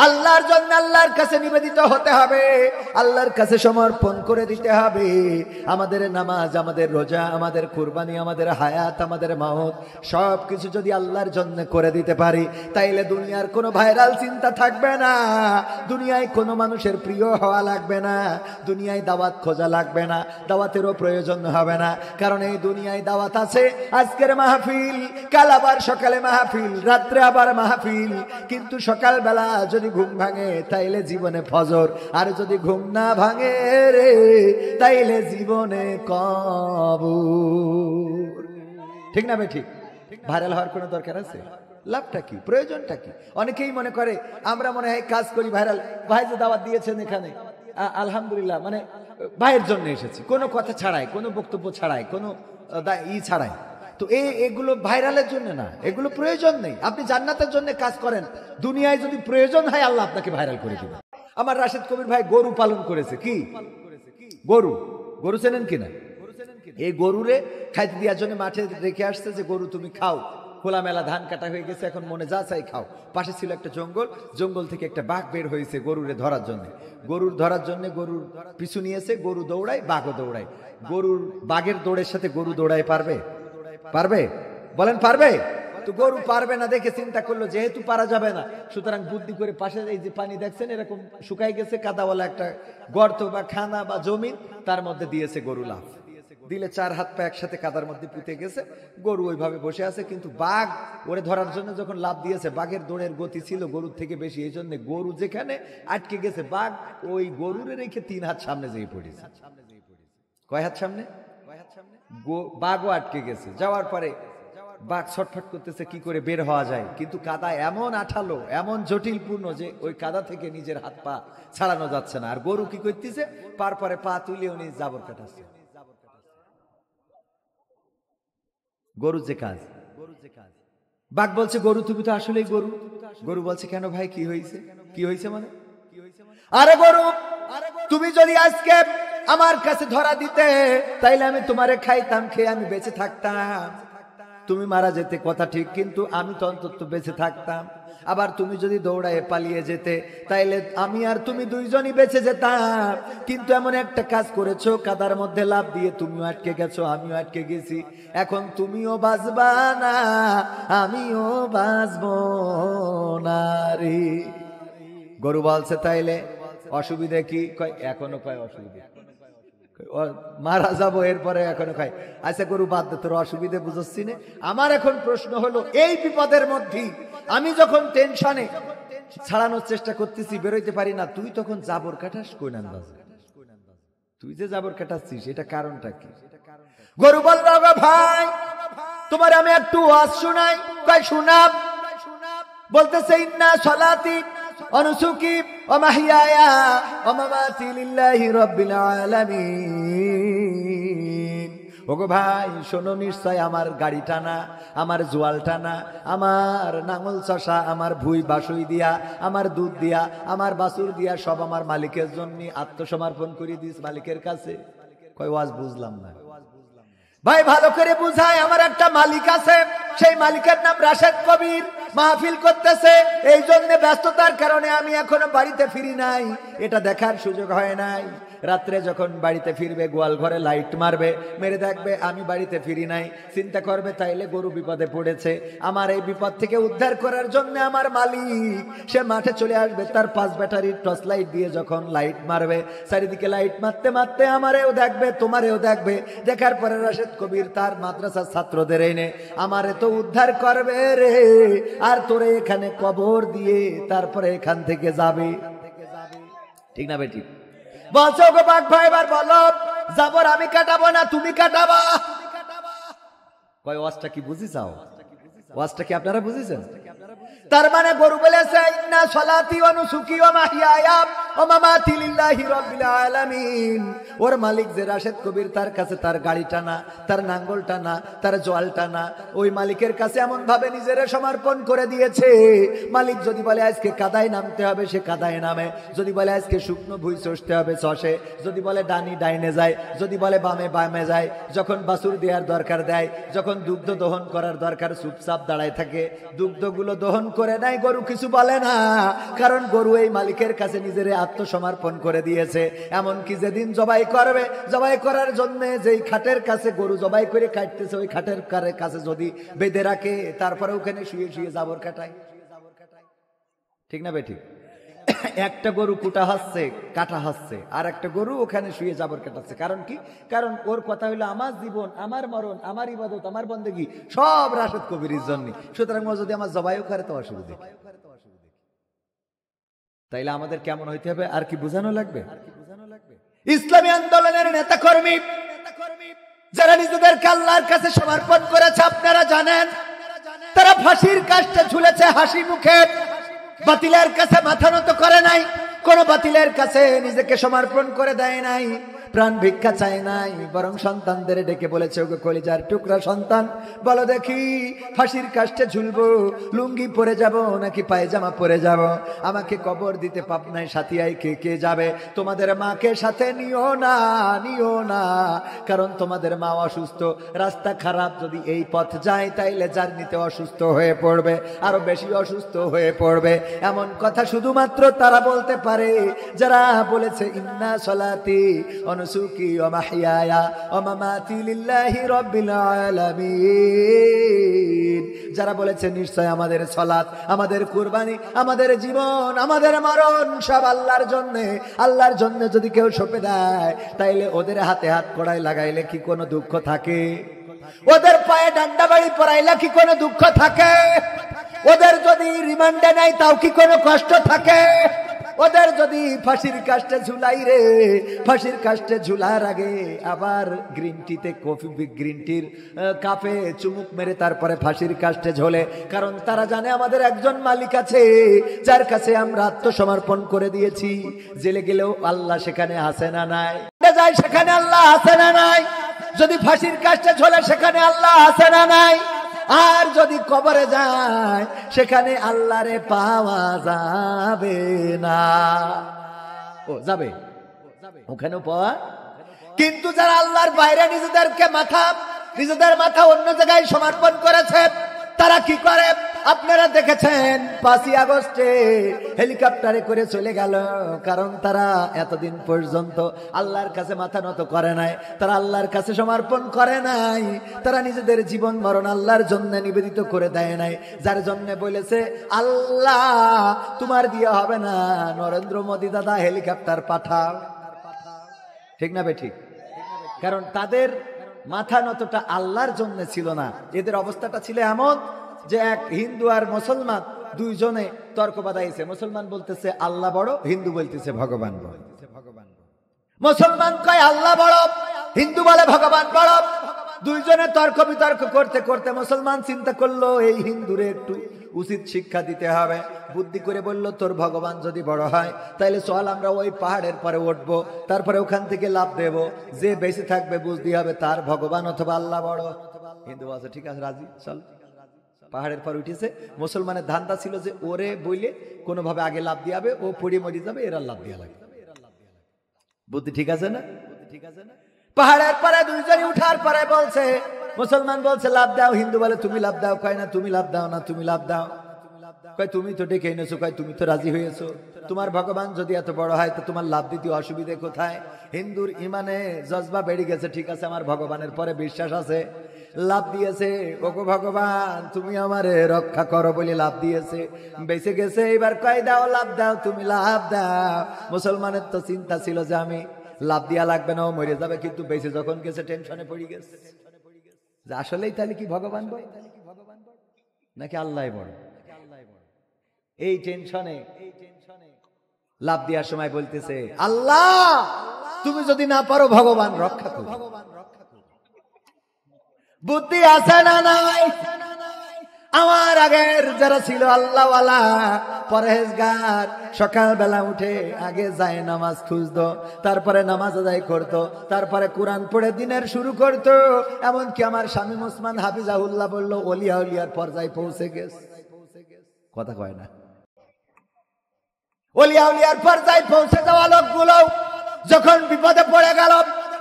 আল্লাহর জন্য। আল্লাহর কাছে নিবেদিত হতে হবে, আল্লাহর কাছে সমর্পণ করে দিতে হবে। আমাদের নামাজ, আমাদের রোজা, আমাদের কুরবানি, আমাদের হায়াত, আমাদের মাউত সব কিছু যদি আল্লাহর জন্য করে দিতে পারি, তাইলে দুনিয়ার কোনো ভাইরাল চিন্তা থাকবে না, দুনিয়ায় কোনো মানুষের প্রিয় হওয়া লাগবে না, দুনিয়ায় দাওয়াত খোঁজা লাগবে না, দাওয়াতেরও প্রয়োজন হবে না। কারণ এই দুনিয়ায় দাওয়াত আছে, আজকের মাহফিল, কাল আবার সকালে মাহফিল, রাত্রে আবার মাহফিল। কিন্তু সকালবেলা যদি ঘুম ভাঙে তাইলে জীবনে ফজর, আর যদি ঘুম না ভাঙে রে তাইলে জীবনে কবর। ঠিক না ভাই? ঠিক। ভাইরাল হওয়ার কোনো দরকার আছে? লাভটা কি, প্রয়োজনটা কি? অনেকেই মনে করে আমরা মনে হয় কাজ করি ভাইরাল। ভাই যে দাওয়াত দিয়েছেন এখানে আলহামদুলিল্লাহ, মানে ভাইয়ের জন্য এসেছি, কোনো কথা ছাড়াই, কোনো বক্তব্য ছাড়াই, কোনো ছাড়াই। তো এগুলো ভাইরালের জন্য না, এগুলো প্রয়োজন নেই। আপনি জান্নাতের জন্য কাজ করেন, দুনিয়ায় যদি প্রয়োজন হয় আল্লাহ আপনাকে ভাইরাল করে দিবেন। আমার রাশেদ কবির ভাই গরু পালন করেছে। কি গরু? গরু চেনেন কিনা? এই গরুরে খাইতে দেওয়ার জন্য মাঠে রেখে আসছে যে গরু তুমি খাও, খোলামেলা ধান কাটা হয়ে গেছে, এখন মনে যা চাই খাও। পাশে ছিল একটা জঙ্গল, জঙ্গল থেকে একটা বাঘ বের হয়েছে গরুরে ধরার জন্য। গরুর ধরার জন্য গরুর পিছু নিয়েছে, গরু দৌড়ায়, বাঘও দৌড়ায়। গরুর বাঘের দৌড়ের সাথে গরু দৌড়ায় পারবে? পারবে? বলেন পারবে? তো গরু পারবে না দেখে চিন্তা করলো যেহেতু পারা যাবে না, সুতরাং বুদ্ধি করে পাশে এই যে পানি দেখছেন এরকম শুকাই গেছে, কাদাওয়ালা একটা গর্ত বা খানা বা জমিন, তার মধ্যে দিয়েছে গরু লাফ দিলে 4 হাত পা একসাথে কাদার মধ্যে পুঁতে গেছে, গরু ওইভাবে বসে আছে। কিন্তু বাঘ ওরে ধরার জন্য যখন লাফ দিয়েছে, বাঘের দৌড়ের গতি ছিল গরুর থেকে বেশি, এই জন্য গরু যেখানে আটকে গেছে, বাঘ ওই গরুরে রেখে 3 হাত সামনে যেয়ে পড়েছে। কয় হাত সামনে? বাঘও আটকে গেছে। যাওয়ার পরে বাঘ ছটফট করতেছে কি করে বের হওয়া যায়, কিন্তু কাদা এমন আঠালো, এমন জটিলপূর্ণ যে ওই কাদা থেকে নিজের হাত পা ছাড়ানো যাচ্ছে না। আর গরু কি করতেছে, পার পরে পা তুলে উনি জাবর কাটাচ্ছে। গরু যে কাজ, বাঘ বলছে গরু তুমি তো আসলেই গরু। গরু বলছে কেন ভাই, কি হয়েছে? কি হয়েছে মানে? আরে গরু, তুমি যদি আজকে আমার কাছে ধরা দিতে, তাইলে আমি তোমারে খাইতাম, খেয়ে আমি বেঁচে থাকতাম। তুমি মারা যেতে কথা ঠিক, কিন্তু আমি তো অন্তত বেঁচে থাকতাম। আবার তুমি যদি দৌড়ায় পালিয়ে যেতে, তাইলে আমি আর তুমি দুইজনই বেঁচে যেতাম। কিন্তু এমন একটা কাজ করেছো, কাদার মধ্যে লাফ দিয়ে তুমিও আটকে গেছো, আমিও আটকে গেছি। এখন তুমিও বাঁচবা না, আমিও বাঁচবো না রে। গরু বলছে তাইলে অসুবিধা কি? কয় এখনো কয় অসুবিধা, মারা যাবো এরপরে এখনো খাই। আচ্ছা গরু বাদ দে, তোর অসুবিধা বুঝছি না। আমার এখন প্রশ্ন হলো, এই বিপদের মধ্যে আমি যখন টেনশনে ছাড়ানোর চেষ্টা করতেছি, বেরোইতে পারি না, তুই তখন জাবর কাটাস কোন আন্দাজে? তুই যে জাবর কাটাচ্ছিস এটা কারণটা কি? গরু বলল ভাই তোমার আমি একটু ওয়াজ শোনাই। কয় শোনাব। বলতেছে ইন্না সলাতি অনুসুকি ওয়া মাহইয়ায়া ওয়া মামাতি লিল্লাহি রাব্বিল আলামিন। ওগো ভাই শোনো, নিশ্চয় আমার গাড়ি টানা, আমার জোয়াল টানা, আমার নাঙল চষা, আমার ভুই বাসুই দিয়া, আমার দুধ দিয়া, আমার বাছুর দিয়া সব আমার মালিকের জন্য আত্মসমর্পণ করে দিস মালিকের কাছে। কয় ওয়াজ বুঝলাম না ভাই, ভালো করে বুঝায়। আমার একটা মালিক আছে, সেই মালিকের নাম রাশেদ কবির, মাহফিল করতেছে, এই জন্য ব্যস্ততার কারণে আমি এখনো বাড়িতে ফিরি নাই, এটা দেখার সুযোগ হয় নাই। রাত্রে যখন বাড়িতে ফিরবে, গোয়াল ঘরে লাইট মারবে, মেরে দেখবে আমি বাড়িতে ফিরি নাই, চিন্তা করবে তাইলে গরু বিপদে পড়েছে। আমার এই বিপদ থেকে উদ্ধার করার জন্য আমার মালিক সে মাঠে চলে আসবে, তার 5 ব্যাটারির টর্চ লাইট দিয়ে যখন লাইট মারবে, চারিদিকে লাইট মারতে মারতে আমারেও দেখবে, তোমারেও দেখবে। দেখার পরে রাশেদ কবির তার মাদ্রাসার ছাত্রদের এনে আমারে তো উদ্ধার করবে রে, আর তোরে এখানে কবর দিয়ে তারপরে এখান থেকে যাবে। ঠিক না বেটি? বলছো গো বাঘ ভাই, এবার বলো জাবর আমি কাটাবো না তুমি কাটাবা। কয় ওয়াজটা কি বুঝি চাও? ওয়াজটা কি আপনারা বুঝেছেন? তার মানে গরু বলেছে ইন্না সলাতি ওয়া নুসুকি ওয়া মাহইয়ায়া ওয়া মামাতি লিল্লাহি রাব্বিল আলামিন। ওর মালিক যে রাশেদ কবির, তার কাছে তার গাড়ি টানা, তার নাঙ্গল টানা, তার জোয়াল টানা, ওই মালিকের কাছে এমন ভাবে নিজেরে সমর্পণ করে দিয়েছে। মালিক যদি বলে আজকে কাদায় নামতে হবে, সে কাদায় নামে। যদি বলে আজকে শুকনো ভুই চষতে হবে, চষে। যদি বলে ডানি ডাইনে যায়, যদি বলে বামে বামে যায়। যখন বাছুর দেওয়ার দরকার দেয়, যখন দুগ্ধ দহন করার দরকার চুপচাপ দাঁড়ায় থাকে, দুগ্ধগুলো দহন করে নাই। গরু কিছু বলে না, কারণ গরু এই মালিকের কাছে নিজের আত্মসমর্পণ করে দিয়েছে। এমনকি যেদিন জবাই করবে, জবাই করার জন্য যেই খাটের কাছে গরু জবাই করে কাটতেছে, ওই খাটের কাছে যদি বেঁধে রাখে, তারপরে ওখানে শুয়ে শুয়ে জাবর কাটায়। ঠিক না বেঠিক? একটা গরু কুটা হচ্ছে, কাটা হচ্ছে, আর একটা গরু ওখানে শুয়ে জাবর কাটাচ্ছে। কারণ কি? কারণ ওর কথা হলো আমার জীবন, আমার মরণ, আমার ইবাদত, আমার বন্দেগী সব রাশেদ কবিরের জন্য। সুতরাং ও যদি আমার জবাইও করে তো অসুবিধা। তাইলে আমাদের কেমন হইতে হবে আর কি বোঝানো লাগবে? ইসলামী আন্দোলনের নেতা কর্মী যারা নিজেদেরকে আল্লাহর কাছে সমর্পণ করেছে, আপনারা জানেন তারা ফাঁসির কাস্টে ঝুলেছে হাসি মুখে। বাতিলের কাছে মাথা নত করে নাই, কোন বাতিলের কাছে নিজেকে সমর্পণ করে দেয় নাই, প্রাণ ভিক্ষা চায় নাই, বরং সন্তানদের ডেকে বলেছে ওগো কলিজার টুকরা সন্তান, বলো দেখি ফাঁসির কাস্টে ঝুলবো, লুঙ্গি পরে যাব নাকি পায়জামা পরে যাব? আমাকে কবর দিতে পাবনায় সাথিয়ায় কে কে যাবে? তোমাদের মাকে সাথে নিও না, নিও না, কারণ তোমাদের মা অসুস্থ, রাস্তা খারাপ, যদি এই পথ যায় তাইলে জার্নিতে অসুস্থ হয়ে পড়বে, আরো বেশি অসুস্থ হয়ে পড়বে। এমন কথা শুধুমাত্র তারা বলতে পারে যারা বলেছে ইন্না সলাতি নুসুকি ওয়া মাহইয়ায়া ওয়া মামাতি লিল্লাহি রাব্বিল আলামিন। যারা বলেছে নিশ্চয় আমাদের সালাত, আমাদের কুরবানি, আমাদের জীবন, আমাদের মরণ সব আল্লাহর জন্য, আল্লাহর জন্য যদি কেউ সঁপে দেয় তাইলে ওদের হাতে হাত কড়াই লাগাইলে কি কোনো দুঃখ থাকে? ওদের পায়ে ডান্ডা বাড়ি পরাইলে কি কোনো দুঃখ থাকে? ওদের যদি রিমান্ডে নেয় তাও কি কোনো কষ্ট থাকে? ওদের যদি ফাঁসির কাস্টে ঝুলাই রে, ফাঁসির কাস্টে ঝুলার আগে আবার গ্রিন টিতে কফি, গ্রিন টির কাপে চুমুক মেরে তারপরে ফাঁসির কাস্টে ঝোলে। কারণ তারা জানে আমাদের একজন মালিক আছে যার কাছে আমরা আত্মসমর্পণ করে দিয়েছি। জেলে গেলেও আল্লাহ সেখানে আসে না নাই, যায় সেখানে আল্লাহ আসে না নাই। যদি ফাঁসির কাস্টে ঝোলে সেখানে আল্লাহ আসে না নাই। আর যদি কবরে যায় সেখানে আল্লাহরে পাওয়া যাবে না। ও যাবে, ওখানেও পাওয়া। কিন্তু যারা আল্লাহর বাইরে নিজেদের মাথা অন্য জায়গায় সমর্পণ করেছে তারা কি করে? আপনারা দেখেছেন 5ই আগস্টে হেলিকপ্টারে করে চলে গেল। কারণ তারা এতদিন পর্যন্ত আল্লাহর কাছে মাথা নত করে নাই, তারা আল্লাহর কাছে সমর্পণ করে নাই, তারা নিজেদের জীবন মরণ আল্লাহর জন্য নিবেদিত করে দেয় নাই। যার জন্য বলেছে আল্লাহ তোমার দিয়ে হবে না, নরেন্দ্র মোদী দাদা হেলিকপ্টার পাঠাও। ঠিক না বেঠিক? কারণ তাদের মাথা নতটা আল্লাহর জন্য ছিল না। এদের অবস্থাটা ছিল এমন যে এক হিন্দু আর মুসলমান দুইজনে তর্ক বাঁধাইছে। মুসলমান বলতেছে আল্লাহ বড়, হিন্দু বলতেছে ভগবান বড়। মুসলমান কয় আল্লাহ বড়, হিন্দু বলে ভগবান বড়। দুইজনে তর্ক বিতর্ক করতে করতে মুসলমান চিন্তা করলো এই হিন্দুরে একটু উচিত শিক্ষা দিতে হবে। বুদ্ধি করে বলল তোর ভগবান যদি বড় হয় তাহলে চল আমরা ওই পাহাড়ের পরে উঠবো, তারপরে ওখান থেকে লাভ দেব, যে বেঁচে থাকবে বুঝতে হবে তার ভগবান অথবা আল্লাহ বড়। হিন্দু বলছে ঠিক আছে রাজি, চল। পাহাড়ের পর উঠেছে। মুসলমানের ধান্দা ছিল যে ওরে বইলে কোনোভাবে আগে লাভ দিয়ে হবে, ও পড়ে মরি যাবে, এরা লাভ দিয়ে লাগবে। বুদ্ধি ঠিক আছে না? পাহাড়ের পরে দুইজনই উঠার পরে বলছে, মুসলমান বলছে লাভ দাও, হিন্দু বলে তুমি লাভ দাও, কয় না তুমি লাভ দাও না, তুমি লাভ দাও। কয় তুমি তো ডেকে এনেছো, কয় তুমি তো রাজি হয়েছো, তোমার ভগবান যদি এত বড় হয় তো তোমার লাভ দিতে অসুবিধে কোথায়? হিন্দুর ইমানে জজবা বেড়ে গেছে, ঠিক আছে আমার ভগবানের পরে বিশ্বাস আছে, লাভ দিয়েছে, ওগো ভগবান তুমি আমারে রক্ষা করো বলে লাভ দিয়েছে, বেঁচে গেছে। এবার কয় দাও লাভ দাও, তুমি লাভ দাও। মুসলমানের তো চিন্তা ছিল যে আমি লাভ দিয়া লাগবে না, ও মরে যাবে, কিন্তু বেঁচে যখন গেছে টেনশনে পড়ে গেছে যে আসলেই তাহলে কি ভগবান বড় নাকি আল্লাহ বড়? এই টেনশনে লাভ দেওয়ার সময় বলতেছে আল্লাহ তুমি যদি না পারো ভগবান রক্ষা করো। বুদ্ধি আছে না নাই? আমার আগের যারা ছিল আল্লাহওয়ালা পরহেজগার, সকালবেলা উঠে আগে যায় নামাজ খুঁজতো, তারপরে নামাজ আদায় করতো, তারপরে কোরআন পড়ে দিনের শুরু করতো। এমনকি আমার স্বামী মুসমান হাফিজাহুল্লাহ বলল ওলিয়া উলিয়ার পর্যায়ে পৌঁছে গেছে। কথা কয় না? ওলিয়া উলিয়ার পর্যায়ে পৌঁছে যাওয়া লোকগুলো যখন বিপদে পড়ে গেল,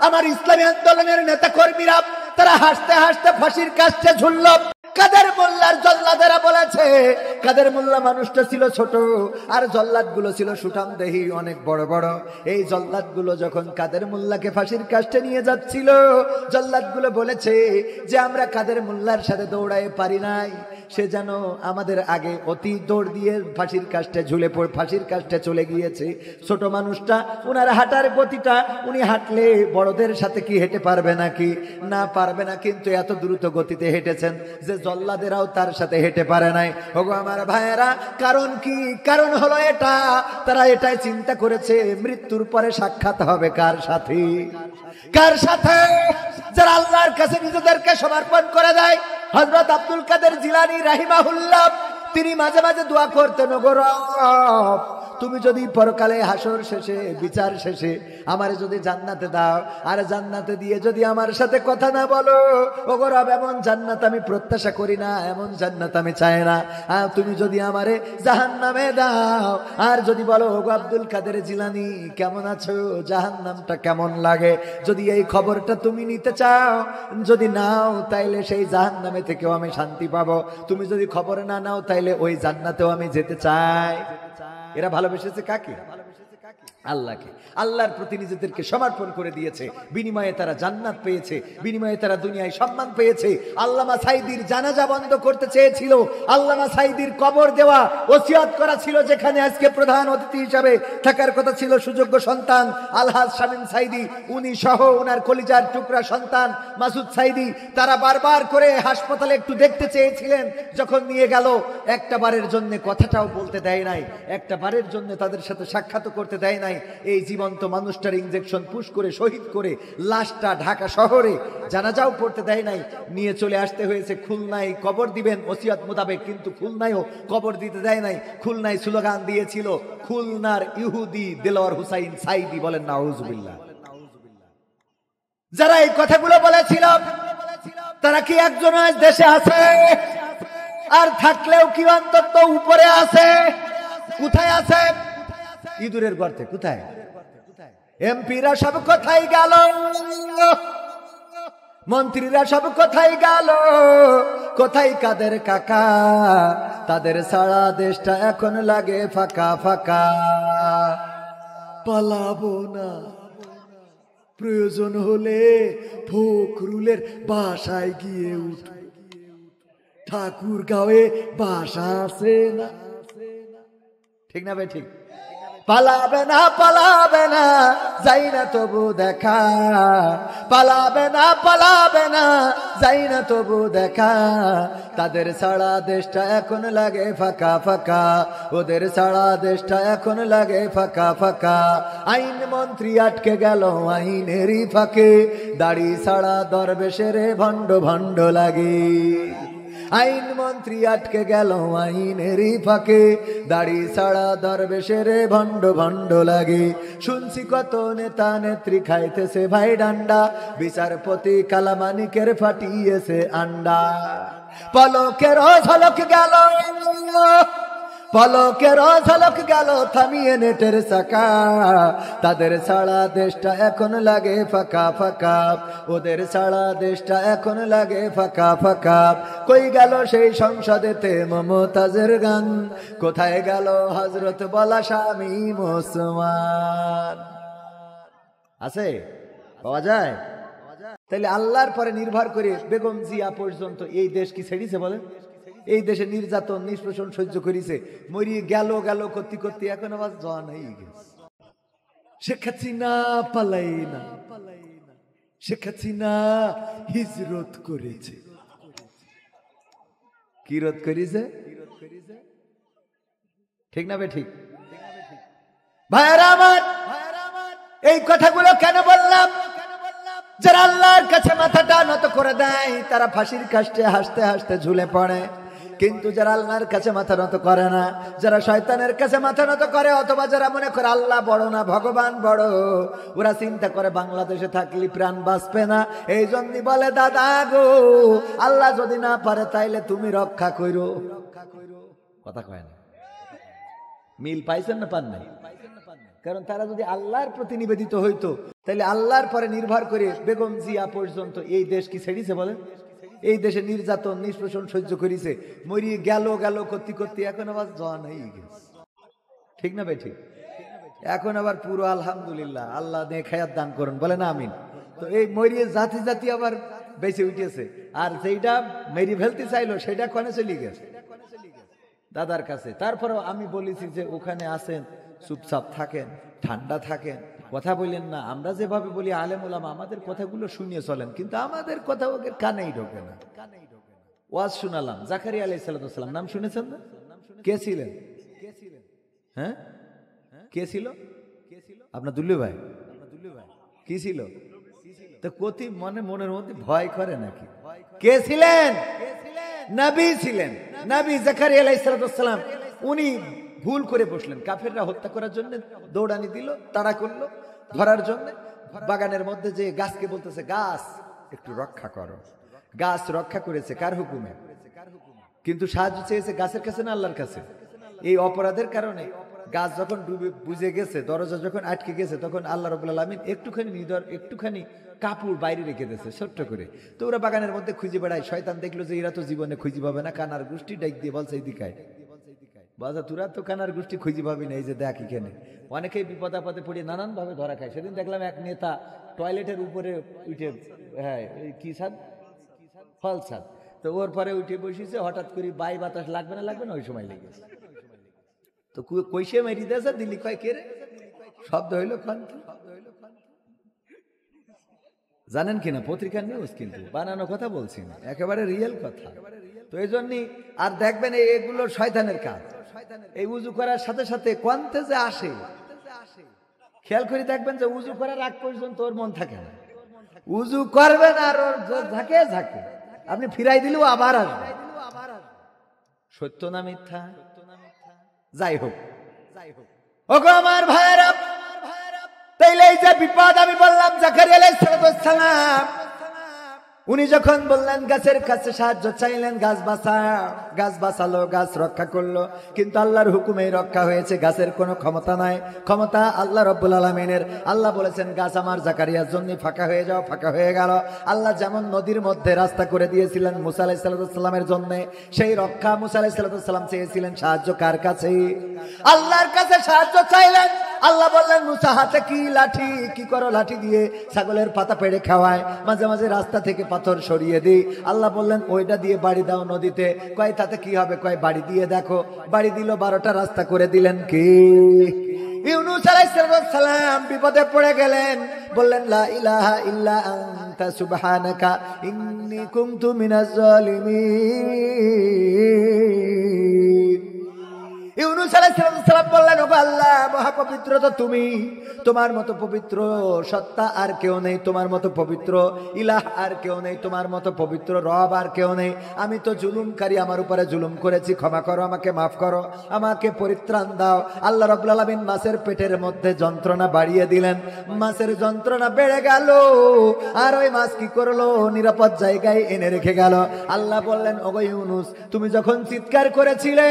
আমার ইসলামী আন্দোলনের নেতা কর্মীরা তারা হাসতে হাসতে ফাঁসির কাছে ঝুলল। কাদের মোল্লার জল্লাদেরা বলেছে কাদের মোল্লা মানুষটা ছিল ছোট আর জল্লাদ গুলো ছিল সুঠাম দেহি অনেক বড় বড়। এই জল্লাদ গুলো যখন কাদের মোল্লাকে ফাঁসির কাস্টে নিয়ে যাচ্ছিল, জল্লাদ গুলো বলেছে যে আমরা কাদের মোল্লার সাথে দৌড়ায় পারি নাই, সে যেন আমাদের আগে অতি দৌড় দিয়ে ফাঁসির কাস্টে ঝুলে পড়ে ফাঁসির কাস্টে চলে গিয়েছে। ছোট মানুষটা উনার হাঁটার গতিটা, উনি হাঁটলে বড়দের সাথে কি হেঁটে পারবে নাকি? না পারবে না, কিন্তু এত দ্রুত গতিতে হেঁটেছেন যে জল্লাদেরাও তার সাথে হেঁটে পারে নাই। ওগো আমার ভাইয়েরা, কারণ কি? কারণ হলো এটা, তারা এটাই চিন্তা করেছে মৃত্যুর পরে সাক্ষাৎ হবে কার সাথে? কার সাথে? যারা আল্লাহর কাছে নিজেদেরকে সমর্পণ করে দেয়। হযরত আব্দুল কাদের জিলানী রাহিমাহুল্লাহ তিনি মাঝে মাঝে দোয়া করতেন, ওগো রব তুমি যদি পরকালে হাসর শেষে বিচার শেষে আমারে যদি জান্নাতে দাও, আর জান্নাতে দিয়ে যদি আমার সাথে কথা না বলো, ওগো রব এমন জান্নাত আমি প্রত্যাশা করি না, এমন জান্নাত আমি চাই না। আর তুমি যদি আমারে জাহান্নামে দাও, আর যদি বলো ওগো আব্দুল কাদের জিলানী কেমন আছো, জাহান্নামটা কেমন লাগে, যদি এই খবরটা তুমি নিতে চাও, যদি নাও তাইলে সেই জাহান্নামে থেকেও আমি শান্তি পাবো, তুমি যদি খবর না নাও তাইলে ওই জান্নাতেও আমি যেতে চাই। এরা ভালোবেসেছে কাকে? আল্লাহকে, আল্লাহর প্রতি নিজেদেরকে সমর্পণ করে দিয়েছে। বিনিময়ে তারা জান্নাত পেয়েছে, বিনিময়ে তারা দুনিয়ায় সম্মান পেয়েছে। আল্লামা সাঈদীর জানাজা বন্ধ করতে চেয়েছিল, আল্লামা সাঈদীর কবর দেওয়া ওসিয়ত করা ছিল, যেখানে আজকে প্রধান অতিথি হিসাবে থাকার কথা ছিল সুযোগ্য সন্তান আলহাজ শামীম সাঈদী, উনি সহ ওনার কলিজার টুকরা সন্তান মাসুদ সাঈদী। তারা বারবার করে হাসপাতালে একটু দেখতে চেয়েছিলেন, যখন নিয়ে গেল একটা বারের জন্য কথাটাও বলতে দেয় নাই, একটা বারের জন্য তাদের সাথে সাক্ষাৎ করতে দেয় নাই। এই জীবন্ত মানুষটার ইনজেকশন পুশ করে শহীদ করে লাশটা ঢাকা শহরে জানাজাও পড়তে দেয় নাই, নিয়ে চলে আসতে হয়েছে খুলনায় কবর দিবেন ওসিয়ত মোতাবেক, কিন্তু খুলনায়ও কবর দিতে দেয় নাই। খুলনায় স্লোগান দিয়েছিল খুলনার ইহুদি দেলোয়ার হুসাইন সাঈদী, বলেন নাউজুবিল্লাহ। যারা এই কথাগুলো বলেছিল তারা কি একজন আজ দেশে আছে? আর থাকলেও কি অন্তত উপরে আছে? কোথায় আছে? ইঁদুরের গর্তে। কোথায়? এমপিরা সব কোথায় গেল? মন্ত্রীরা সব কোথায় গেল? কোথায় কাদের কাকা? তাদের সারা দেশটা এখন লাগে ফাঁকা ফাঁকা। পালাবো না, প্রয়োজন হলে ফখরুলের বাসায় গিয়ে উঠব। ঠাকুর গাঁয়ে বাসা আছে না? ঠিক না ভাই? ঠিক। পালাবে না, পালাবে না, যাই না তবু দেখা। পালাবে না, পালাবে না, যাই না তবু দেখা। তাদের সারা দেশটা এখন লাগে ফাঁকা ফাঁকা, ওদের সারা দেশটা এখন লাগে ফাঁকা ফাঁকা। আইন মন্ত্রী আটকে গেল আইনেরই ফাঁকে, দাড়ি ছাড়া দরবেশের ভণ্ড ভণ্ড লাগে। আইন মন্ত্রী আটকে গেল আইনেরই ফাঁকে, দাড়ি ছাড়া দরবেশের ভণ্ড ভণ্ড লাগে। শুনছি কত নেতা নেত্রী খাইতেছে ভাই ডান্ডা, বিচারপতি কালামানিকের ফাটিয়েছে আন্ডা। পলকের ঝলক গেল, পলকের ঝলক গেল থামিয়ে নেটের চাকা। তাদের সারা দেশটা এখন লাগে ফাঁকা ফাঁকা, ওদের সারা দেশটা এখন লাগে ফাঁকা ফাঁকা। কই গেল সেই সংসদেতে মমতাজের গান? কোথায় গেল হযরত বলা শামীম ওসমান? আছে? পাওয়া যায়? তাহলে আল্লাহর পরে নির্ভর করে বেগম জিয়া পর্যন্ত এই দেশ কি ছেড়েছে বলেন? এই দেশে নির্যাতন নিষ্পেষণ সহ্য করেছে, মরিয়ে গেল গেল করতে করতে এখন আবার জন হয়ে গেছে। শেখ হাসিনা পালাই না, শেখ হাসিনা হিজরত করেছে। কি রোধ করেছে? ঠিক না বে? ঠিক। ভাইরা আমার, এই কথাগুলো কেন বললাম? যারা আল্লাহর কাছে মাথাটা নত করে দেয় তারা ফাঁসির কাষ্টে হাসতে হাসতে ঝুলে পড়ে, কিন্তু যারা আল্লাহর কাছে মাথা নত করে না, যারা শয়তানের কাছে মাথা নত করে, অথবা যারা মনে করে আল্লাহ বড় না ভগবান বড়, ওরা চিন্তা করে বাংলাদেশে থাকলে প্রাণ বাঁচবে না। এই জন্যই বলে দাদা গো, আল্লাহ যদি না পারে তাইলে তুমি রক্ষা করো। কথা কয় না? মিল পাইছেন না পান নাই? কারণ তারা যদি আল্লাহর প্রতি নিবেদিত হইতো তাহলে আল্লাহর পরে নির্ভর করে বেগম জিয়া পর্যন্ত এই দেশ কি ছেড়েছে বলেন? এই দেশে নির্যাতন নিষ্পেষণ সহ্য করেছে, মরিয়ে গেল গেল করতে করতে এখন আবার জন হয়ে গেছে। ঠিক না ভাই? ঠিক। এখন আবার পুরো আলহামদুলিল্লাহ, আল্লাহ নেখায়াত দান করুন, বলেন আমিন। তো এই মরিয়ে জাতি জাতি আবার বেঁচে উঠেছে, আর যেটা মেরি ফেলতে চাইলো সেটা কোনে চলে গেছে? দাদার কাছে। তারপরেও আমি বলেছি যে ওখানে আসেন, চুপচাপ থাকেন, ঠান্ডা থাকেন, কথা বললেন না। আমরা যেভাবে বলি আলেম ওলামা, আমাদের কথাগুলো শুনিয়ে চলেন, কিন্তু আমাদের কথা ওকে কানেই ঢোকে না। ওয়াজ শুনালাম, জাকারিয়া আলাইহিস সালাম, নাম শুনেছেন না? কে ছিলেন? হ্যাঁ, কে ছিল? আপনার দুল্লু ভাই। কি ছিল? তো কতি মনের মধ্যে ভয় করে নাকি? কে ছিলেন? নবী ছিলেন। নবী জাকারিয়া আলাইহিস সালাম। উনি ভুল করে বসলেন, কাফেররা হত্যা করার জন্য দৌড়ানি দিল, তাড়া করলো ধরার জন্য। বাগানের মধ্যে যে গাছকে বলতেছে, গাছ একটু রক্ষা করো। গাছ রক্ষা করেছে কার হুকুমে? কিন্তু সাহায্য চেয়েছে গাছের কাছে না আল্লাহর কাছে? এই অপরাধের কারণে গাছ যখন ডুবে বুঝে গেছে, দরজা যখন আটকে গেছে, তখন আল্লাহ রাব্বুল আলামিন একটুখানি কাপড় বাইরে রেখে দিয়েছে ছোট্ট করে। তো ওরা বাগানের মধ্যে খুঁজে বেড়ায়, শয়তান দেখলো যে এরা তো জীবনে খুঁজে পাবে না, কানার গোষ্ঠী ডাক দিয়ে বলছে এদিকে বাজা তোরা তো কানার গোষ্ঠী খুঁজি ভাবি না, এই যে দেখ এখানে অনেকেই বিপদ আপদে পড়ে নানান ভাবে ধরা খায়। সেদিন দেখলাম এক নেতা টয়লেটের উপরে উঠে, হ্যাঁ কি ছাদ, ফল ছাদ, তো ওর পরে উঠে বসেছে, হঠাৎ করে বাই বাতাস লাগবে না লাগবে না ওই সময় লেগেছে, তো কইসে মেরি দিয়েছে, দিল্লি কয় কে রে, শব্দ হইলো খানকি। জানেন কিনা পত্রিকার নিউজ, কিন্তু বানানো কথা বলছি না, একেবারে রিয়েল কথা। তো এই জন্যই আর দেখবেন এগুলো শয়তানের কাজ। এই উজু করার সাথে সাথে কোয়ান্তে যে আসে, খেয়াল করে দেখবেন যে উজু করার আগ পর্যন্ত ওর মন থাকে না, উজু করবেন আর ওর ঝাঁকে ঝাঁকে আপনি ফিরাই দিলেও আবার আসবে। সত্য না মিথ্যা? যাই হোক, ওগো আমার ভাইরা, তাইলে এই যে বিপদ আমি বললাম জাকারিয়া আলাইহিস সালাম, উনি যখন বললেন গাছের কাছে সাহায্য চাইলেন, গাছ বাঁচালো, গাছ রক্ষা করলো, কিন্তু আল্লাহর হুকুমে রক্ষা হয়েছে, গাছের কোনো ক্ষমতা নাই, ক্ষমতা আল্লাহ রাব্বুল আলামিনের। আল্লাহ বলেছেন গাছ আমার জাকারিয়ার জন্য ফাঁকা হয়ে যাও, ফাঁকা হয়ে গেল। আল্লাহ যেমন নদীর মধ্যে রাস্তা করে দিয়েছিলেন মুসা আলাইহিস সালামের জন্য, সেই রক্ষা মুসা আলাইহিস সালাম চেয়েছিলেন সাহায্য কার কাছে? আল্লাহর কাছে সাহায্য চাইলেন। আল্লাহ বললেন মুসা হাতে কি লাঠি, কি করো লাঠি দিয়ে? ছাগলের পাতা পেড়ে খাওয়ায়, মাঝে মাঝে রাস্তা থেকে পাথর সরিয়ে দিই। আল্লাহ বললেন ওইটা দিয়ে বাড়ি দাও নদীতে। কয় তাতে কি হবে? কয় বাড়ি দিয়ে দেখো। বাড়ি দিল, 12টা রাস্তা করে দিলেন কি? ইউনূস আলাইহিস সালাম বিপদে পড়ে গেলেন, বললেন লা ইলাহা ইল্লা আনতা সুবহানাকা ইন্নী কুনতু মিনাজ জালিমিন। ইউনূস আলাইহিস সালাম বললেন ওগো আল্লাহ, মহাপবিত্র তো তুমি, তোমার মতো পবিত্র সত্তা আর কেউ নেই, তোমার মতো পবিত্র ইলাহ আর কেউ নেই, তোমার মতো পবিত্র রব আর কেউ নেই। আমি তো জুলুমকারী, আমার উপরে জুলুম করেছি, ক্ষমা করো, আমাকে মাফ করো, আমাকে পরিত্রাণ দাও। আল্লাহ রাব্বুল আলামিন মাছের পেটের মধ্যে যন্ত্রণা বাড়িয়ে দিলেন, মাছের যন্ত্রণা বেড়ে গেল, আর ওই মাছ কি করলো? নিরাপদ জায়গায় এনে রেখে গেল। আল্লাহ বললেন ওগো ইউনূস, তুমি যখন চিৎকার করেছিলে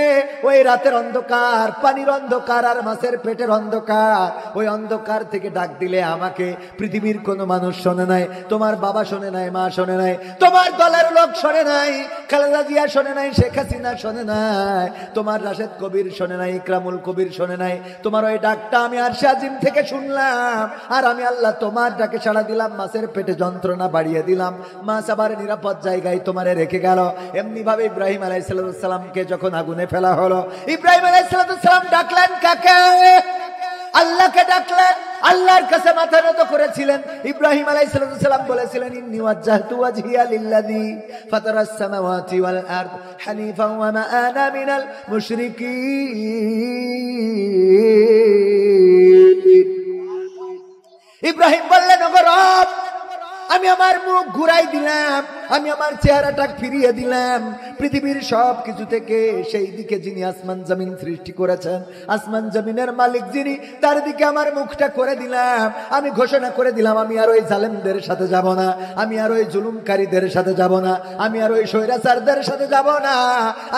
ওই রাতের অন্ধকার, পানির অন্ধকার আর মাছের পেটের অন্ধকার, ওই অন্ধকার থেকে ডাক দিলে আমাকে পৃথিবীর কোনো মানুষ শোনে নাই, তোমার বাবা শোনে নাই, মা শোনে নাই, তোমার দলের লোক শোনে নাই, খালেদা জিয়া শোনে নাই, শেখ হাসিনা শোনে নাই, তোমার রাশেদ কবির শোনে নাই, ইকরামুল কবির শোনে নাই, তোমার ওই ডাকটা আমি আরশে আজিম থেকে শুনলাম, আর আমি আল্লাহ তোমার ডাকে সাড়া দিলাম, মাছের পেটে যন্ত্রণা বাড়িয়ে দিলাম, মাছ আবার নিরাপদ জায়গায় তোমারে রেখে গেল। এমনি ভাবে ইব্রাহিম আলাইহিস সালামকে যখন আগুনে ফেলা হলো, ইব্রাহিম আলাইহিস সালাম ডাকলেন কাকে? আল্লাহকে ডাকলেন, আল্লাহর কাছে মাথা নত করেছিলেন। ইব্রাহিম আলাইহিস সালাম বলেছিলেন ইন্নী ওয়াজ্জাহতু ওয়াজহিয়া লিল্লাযী ফাতারাস সামাওয়াতি ওয়াল আরদ হানিফান ওয়া মা আনা মিনাল মুশরিকিন। ইব্রাহিম বললেন ওগো রব, আমি আমার মুখ ঘুরাই দিলাম, আমি আমার চেহারাটা ফিরিয়ে দিলাম পৃথিবীর সব কিছু থেকে সেই দিকে যিনি আসমান জমিন সৃষ্টি করেছেন, আসমান জমিনের মালিক যিনি, তার দিকে আমার মুখটা করে দিলাম। আমি ঘোষণা করে দিলাম আমি আর ওই জালেমদের সাথে যাব না, আমি আর ওই জুলুমকারীদের সাথে যাব না, আমি আর ওই স্বৈরাচারদের সাথে যাব না,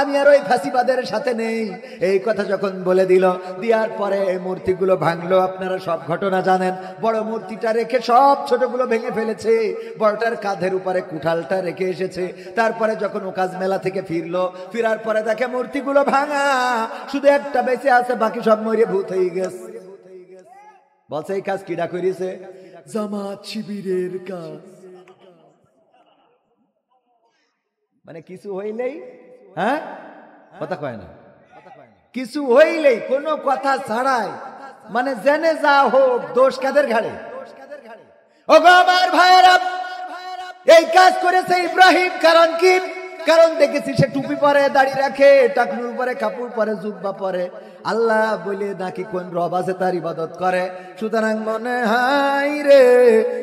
আমি আর ওই ফাঁসিবাদের সাথে নেই। এই কথা যখন বলে দিল, দেওয়ার পরে মূর্তিগুলো ভাঙলো। আপনারা সব ঘটনা জানেন। বড় মূর্তিটা রেখে সব ছোটগুলো ভেঙে ফেলেছে, বড়টার কাঁধের উপরে কুঠালটা রেখে এসেছে। তারপরে যখন ওকাজ মেলা থেকে ফিরলো, ফিরার পরে দেখে মূর্তিগুলো ভাঙা, শুধু একটা বেঁচে আছে, বাকি সব মরে ভূত হয়ে গেছে। বলছে এই কাজ কিডা করেছে? জামাত শিবিরের কাজ। মানে কিছু হইলেই, হ্যাঁ কথা কয় না, কিছু হইলেই কোনো কথা ছাড়াই, মানে জেনে যা হোক দোষ কাদের ঘাড়ে? ওগো আমার ভাইয়েরা, এই কাজ করেছে ইব্রাহিম। কারণ কি? কারণ দেখেছি সে টুপি পরে, দাড়ি রাখে, টাকনুর পরে, কাপড় পরে, জুব্বা পরে, আল্লাহ বলে নাকি কোন রব আছে তার ইবাদত করে। সুতরাং মনে হয় রে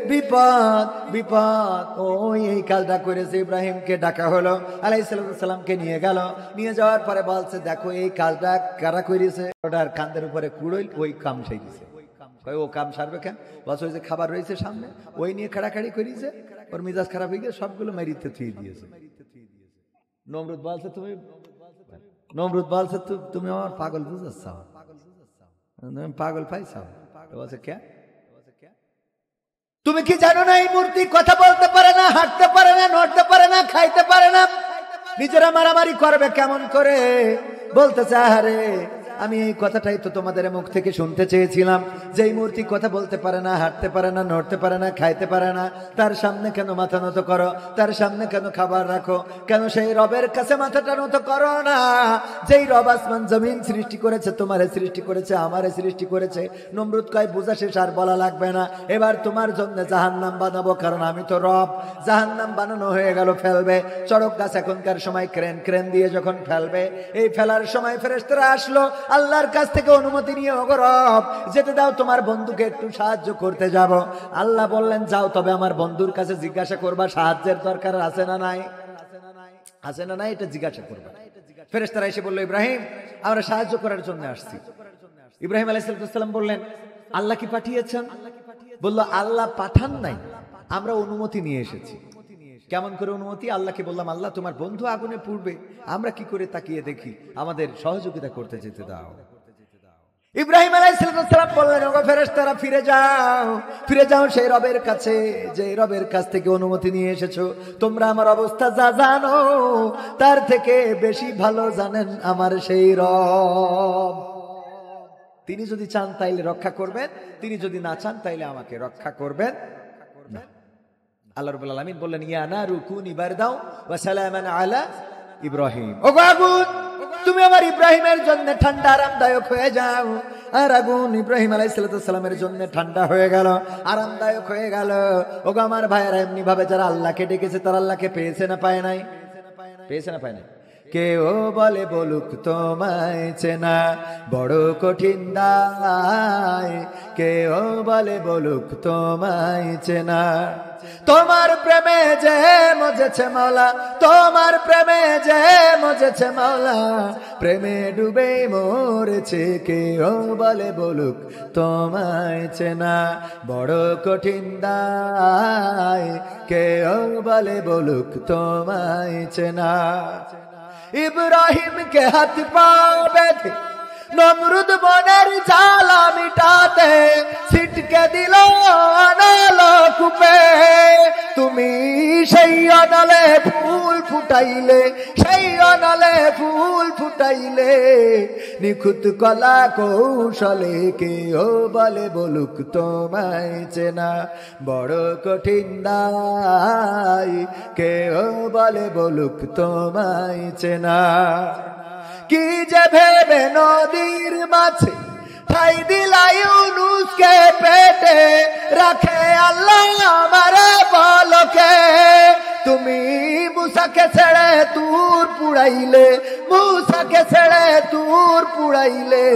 বিপদ বিপদ, ওই এই কাজটা করেছে। ইব্রাহিমকে ডাকা হলো, আলাইহিস সালামকে নিয়ে গেল। নিয়ে যাওয়ার পরে বলছে দেখো এই কাজটা কারা করেছে। ওটার কান্দের উপরে কুড়ইল, ওই কাম সেই দিছে। ও কাম সারবে কেন? বলছে ওই যে খাবার রয়েছে সামনে, ওই নিয়ে খাড়াখাড়ি করেছে, ওর মিজাজ খারাপ হয়ে গিয়ে সবগুলো মেরিতে থুয়ে দিয়েছে। নমরুদ বলছে তুমি আমার পাগল বুঝাচ্ছ, পাগল পাইছাও। বলছে কে? তুমি কি জানো না এই মূর্তি কথা বলতে পারে না, হাঁটতে পারে না, নড়তে পারে না, খাইতে পারে না, নিজেরা মারামারি করবে কেমন করে? বলতেছে আহারে আমি এই কথাটাই তো তোমাদের মুখ থেকে শুনতে চেয়েছিলাম, যেই মূর্তি কথা বলতে পারে না, হাঁটতে পারে না, নড়তে পারে না, খাইতে পারে না, তার সামনে কেন মাথা নত করো, তার সামনে কেন খাবার রাখো, কেন সেই রবের কাছে মাথাটা নত করো না, যেই রব আসমান জমিন সৃষ্টি করেছে, তোমারে সৃষ্টি করেছে, আমারে সৃষ্টি করেছে। নমরুদ কয় বোঝা শেষ, আর বলা লাগবে না, এবার তোমার জন্য জাহান্নাম বানাবো, কারণ আমি তো রব। জাহান্নাম বানানো হয়ে গেল, ফেলবে। চড়ক গাছ এখনকার সময় ক্রেন দিয়ে যখন ফেলবে, এই ফেলার সময় ফেরেশতারা আসলো আল্লাহর কাছ থেকে অনুমতি নিয়ে, ওগো রব যেতে দাও, তোমার বন্ধুকে একটু সাহায্য করতে যাব। আল্লাহ বললেন যাও, তবে আমার বন্ধুর কাছে জিজ্ঞাসা করবা সাহায্যের দরকার আছে না নাই, আছে না নাই, এটা জিজ্ঞাসা করবা। ফেরেশতারা এসে বলল ইব্রাহিম আমরা সাহায্য করার জন্য আসছি। ইব্রাহিম আলাইহিস সালাম বললেন আল্লাহ কি পাঠিয়েছেন? বলল আল্লাহ পাঠান নাই, আমরা অনুমতি নিয়ে এসেছি। কেমন করে অনুমতি? আল্লাহকে বললাম আল্লাহ তোমার বন্ধু আগুনে পুড়বে, আমরা কি করে তাকিয়ে দেখি, আমাদের সহযোগিতা করতে যেতে দাও। ইব্রাহিম আলাইহিস সালাম বললেন ওগো ফেরেশতারা ফিরে যাও, ফিরে যাও সেই রবের কাছে, যে রবের কাছ থেকে অনুমতি নিয়ে এসেছো। তোমরা আমার অবস্থা যা জানো তার থেকে বেশি ভালো জানেন আমার সেই রব। তিনি যদি চান তাইলে রক্ষা করবেন, তিনি যদি না চান তাইলে আমাকে রক্ষা করবেন না। আল্লাহ রাব্বুল আলামিন বললেন ইয়া নারু কুনি বারদাও ওয়া সালামান আলা ইব্রাহিম, ওগো আগুন তুমি আমার ইব্রাহিমের জন্য ঠান্ডা আরামদায়ক হয়ে যাও। আর আগুন ইব্রাহিম আলাইহিস সালামের জন্য ঠান্ডা হয়ে গেল, আরামদায়ক হয়ে গেল। ওগো আমার ভাইয়েরা, এমনি ভাবে যারা আল্লাহকে ডেকেছে তারা আল্লাহকে পেয়েছে না পায় নাই? পেয়েছে না পায় নাই? কেউ বলে বলুক তোমায় চেনা বড় কঠিন দায়, কেউ বলে বলুক তোমায় চেনা। তোমার প্রেমে যে মজেছে মাওলা, তোমার প্রেমে যে মজেছে মাওলা, প্রেমে ডুবে মরেছে, কেউ বলে বলুক তোমায় চেনা বড় কঠিন দায়, কেউ বলে বলুক তোমায় চেনা। ইব্রাহিম কে হাত পা বেঁধে নমরুদ বনের জ্বালা মিটাতে ছিটকে দিল আনালো কূপে, তুমি সেই অনালে ফুল ফুটাইলে, সেই অনালে ফুল ফুটাইলে, নিখুঁত কলা কৌশলে, কেউ বলে বলুক তোমায় চেনা বড় কঠিন দায়, কেউ বলে বলুক তোমায় চেনা। কি যে ভেবে নদীর মাছে ঠাই দিলাই ইউনুসকে পেটে, রাখে আল্লাহ আমারে বলকে, তুমি মুসাকে ছেড়ে তুর পুড়াইলে, মুসাকে ছেড়ে তুর পুড়াইলে,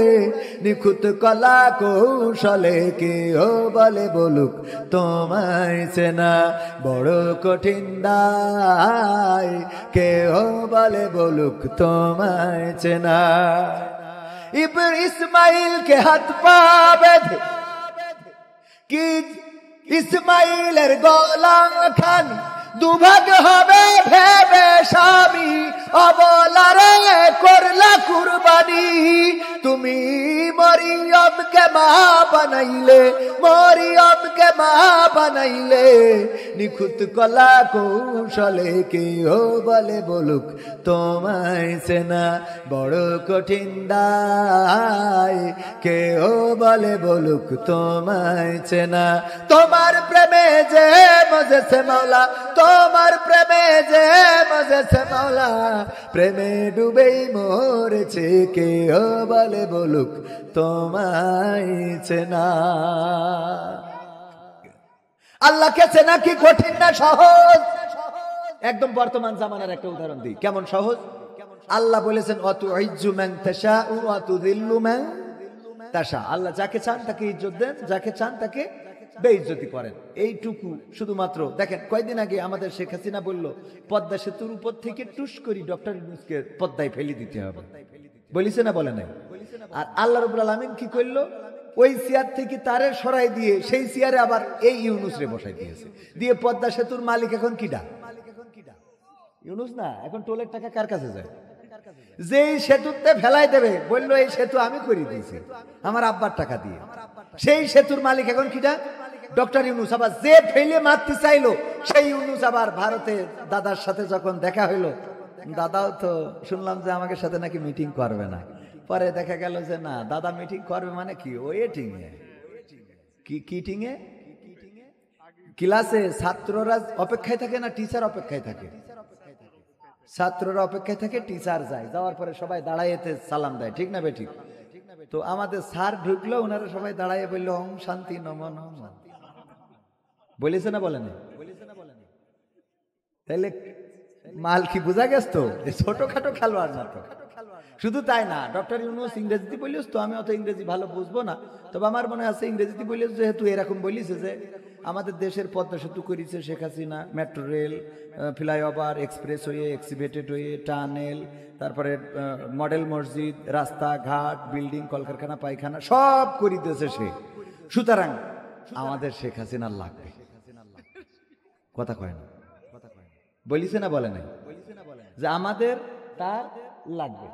নিখুঁত কলা কৌশলে, কেউ বলে বলুক তোমায় চেনা বড় কঠিন দায়, কেউ বলে বলুক তোমায় চেনা। ইসমাইল কে হাত পা বেঁধে কি ইসমাইলের গলা খানি দুভাগ হবে ভেবে স্বামী, অবলারে করলা কুরবানি, তুমি মরিয়মকে মা বানাইলে, মরিয়মকে মা বানাইলে, নিখুঁত কলা কৌশলে, কেউ বলে বলুক তোমায় চেনা বড় কঠিন দায়, কেউ বলে বলুক তোমায় চেনা। তোমার প্রেমে যে মজেছে মাওলা, তোমার প্রেমে যে মজেছে মাওলা, প্রেমে ডুবেই মরেছে, কেউ বলে বলুক তোমায় চেনা। আল্লাহকে চেনা কি কঠিন না সহজ? একদম বর্তমান জামানার একটা উদাহরণ দিই, কেমন সহজ। আল্লাহ বলেছেন অতুইজ্জু মান তাশাউ ওয়া তুযিল্লু মান তাশা, আল্লাহ যাকে চান তাকে ইজ্জত দেন, যাকে চান তাকে বেইজ্জতি করেন। এইটুকু শুধুমাত্র দেখেন, কয়েকদিন আগে আমাদের শেখ হাসিনা বলল পদ্মা সেতুর উপর থেকে টুস করি ডক্টর ইউনূসকে পদ্মায় ফেলে দিতে হবে, বলিছে না বলে নাই? আর আল্লাহ রাব্বুল আলামিন কি করলো, ওই চেয়ার থেকে তারে সরাই দিয়ে সেই চেয়ারে আবার এই ইউনূস রে বসাই দিয়েছে, দিয়ে পদ্মা সেতুর মালিক এখন কিডা? ইউনূস না, এখন টোলের টাকা কার কাছে যায়? যেই সেতুতে ফেলাই দেবে বললো এই সেতু আমি করে দিয়েছি আমার আব্বার টাকা দিয়ে, সেই সেতুর মালিক এখন কিডা? ডক্টর ইউনূস। আবার যে ফেলে মারতে চাইলো সেই ইউনূস আবার ভারতে দাদার সাথে যখন দেখা হইলো দাদাও তো শুনলাম যে আমাকে সাথে নাকি মিটিং করবে না। পরে দেখা গেল যে না, দাদা মিটিং করবে মানে কি, ওয়েটিং এ, কি কিটিং এ, ক্লাসে ছাত্ররা অপেক্ষায় থাকে না টিচার অপেক্ষায় থাকে? ছাত্ররা অপেক্ষায় থাকে, টিচার যায়, যাওয়ার পরে সবাই দাঁড়ায় এতে সালাম দেয়, ঠিক না বেঠিক? তো আমাদের স্যার ঢুকলো, ওনারা সবাই দাঁড়ায় বললো ওম শান্তি নম নম, বলেছে না বলেনি? তাইলে মাল কি বোঝা গেছ তো? ছোটখাটো খেলোয়াড় না তো। শুধু তাই না, ডক্টর ইউনূস ইংরেজিতে বলিস তো, আমি অত ইংরেজি ভালো বুঝবো না, তবে আমার মনে আছে ইংরেজিতে বলিস, যেহেতু এরকম বলিস যে আমাদের দেশের পদ্মা সেতু করেছে Sheikh Hasina, metro rail, flyover, expressway, এক্সিভেটেড ওয়ে, টানেল, তারপরে মডেল মসজিদ, রাস্তাঘাট, বিল্ডিং, কলকারখানা, পায়খানা সব করে দিয়েছে সে। সুতরাং আমাদের শেখ হাসিনার লাগবে, কথা কয় না? বলিছে না বলে নাই যে আমাদের তার লাগবে,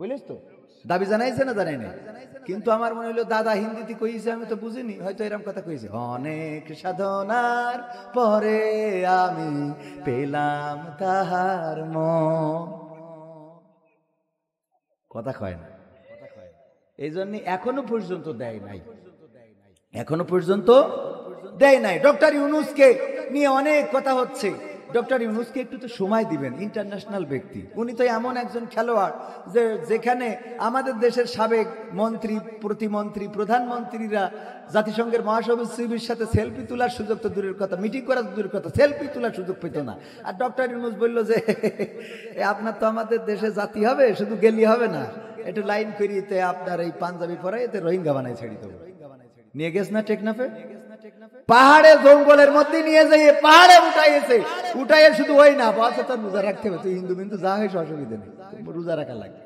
বলিস তো? দাবি জানাইছে না জানাই নাই? কিন্তু আমার মনে হলো দাদা হিন্দিতে কইছে, আমি তো বুঝিনি, হয়তো এরকম কথা কইছে, অনেক সাধনার পরে আমি পেলাম তাহার মন, কথা কয় না? এই জন্য এখনো পর্যন্ত দেয় নাই, এখনো পর্যন্ত দেয় নাই। ডক্টর ইউনূসকে নিয়ে অনেক কথা হচ্ছে, ডক্টর ইউনূসকে একটু তো সময় দিবেন, ইন্টারন্যাশনাল ব্যক্তি, উনি তো এমন একজন খেলোয়াড় যে যেখানে আমাদের দেশের সাবেক মন্ত্রী, প্রতিমন্ত্রী, প্রধানমন্ত্রীরা জাতিসংঘের মহাসচিবের সাথে সেলফি তোলার সুযোগ তো দূরের কথা, মিটিং করার দূরের কথা, সেলফি তোলার সুযোগ পেত না। আর ডক্টর ইউনূস বলল যে আপনার তো আমাদের দেশে জাতি হবে, শুধু গেলি হবে না, একটু লাইন করিতে আপনার এই পাঞ্জাবি পরাই এতে রোহিঙ্গা বানাই ছেড়ে দেবো। নিয়ে গেছ না টেকনাফে, পাহাড়ে জঙ্গলের মধ্যে নিয়ে যাইয়ে পাহাড়ে উঠাইছে, উঠাইয়ে শুধু ওই না বলছে তার রোজা রাখতে হবে, তুই হিন্দু বিন্দু যা হয়েছে অসুবিধা নেই, রোজা রাখা লাগে,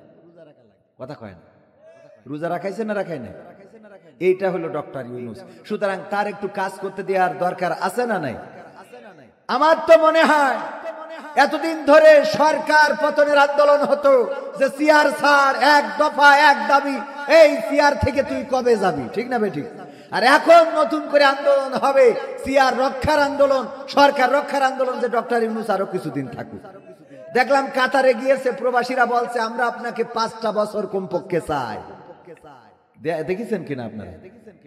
কথা কয় না? রোজা রাখাইছে না রাখাই না? এইটা হলো ডক্টর ইউনূস। সুতরাং তার একটু কাজ করতে দেওয়ার দরকার আছে না নাই? আমার তো মনে হয় এতদিন ধরে সরকার পতনের আন্দোলন হতো যে সিআর স্যার, এক দফা এক দাবি, এই সিআর থেকে তুই কবে যাবি, ঠিক না বেঠিক? আর এখন নতুন করে আন্দোলন হবে, সিআর রক্ষার আন্দোলন, সরকার রক্ষার আন্দোলন, যে ডক্টর ইউনূস আরো কিছুদিন থাকুক। দেখলাম কাতারে গিয়েছে, প্রবাসীরা বলছে আমরা আপনাকে 5টা বছর কমপক্ষে চাই। দেখেছেন কিনা আপনারা?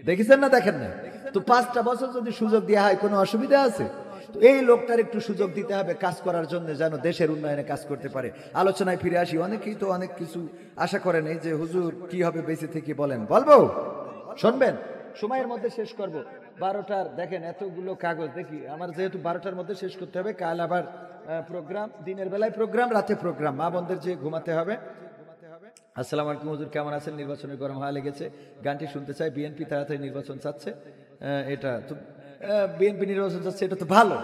দেখেছেন না দেখেন না? তো 5টা বছর যদি সুযোগ দেওয়া হয় কোনো অসুবিধা আছে? তো এই লোকটার একটু সুযোগ দিতে হবে কাজ করার জন্য, যেন দেশের উন্নয়নে কাজ করতে পারে। আলোচনায় ফিরে আসি। অনেকেই তো অনেক কিছু আশা করেন এই যে হুজুর কি হবে বেঁচে থেকে, বলেন, বলবো, শুনবেন, সময়ের মধ্যে শেষ করব। 12টার দেখেন এতগুলো কাগজ, দেখি আমার যেহেতু 12টার মধ্যে শেষ করতে হবে, কাল আবার প্রোগ্রাম, দিনের বেলায় প্রোগ্রাম, রাতে প্রোগ্রাম, মা বোনদের যে ঘুমাতে হবে। আসসালামু আলাইকুম হুজুর, কেমন আছেন? নির্বাচনের গরম হওয়া লেগেছে, গানটি শুনতে চাই। বিএনপি তাড়াতাড়ি নির্বাচন চাচ্ছে, এটা তো বিএনপি নির্বাচন চাচ্ছে, এটা তো ভালো,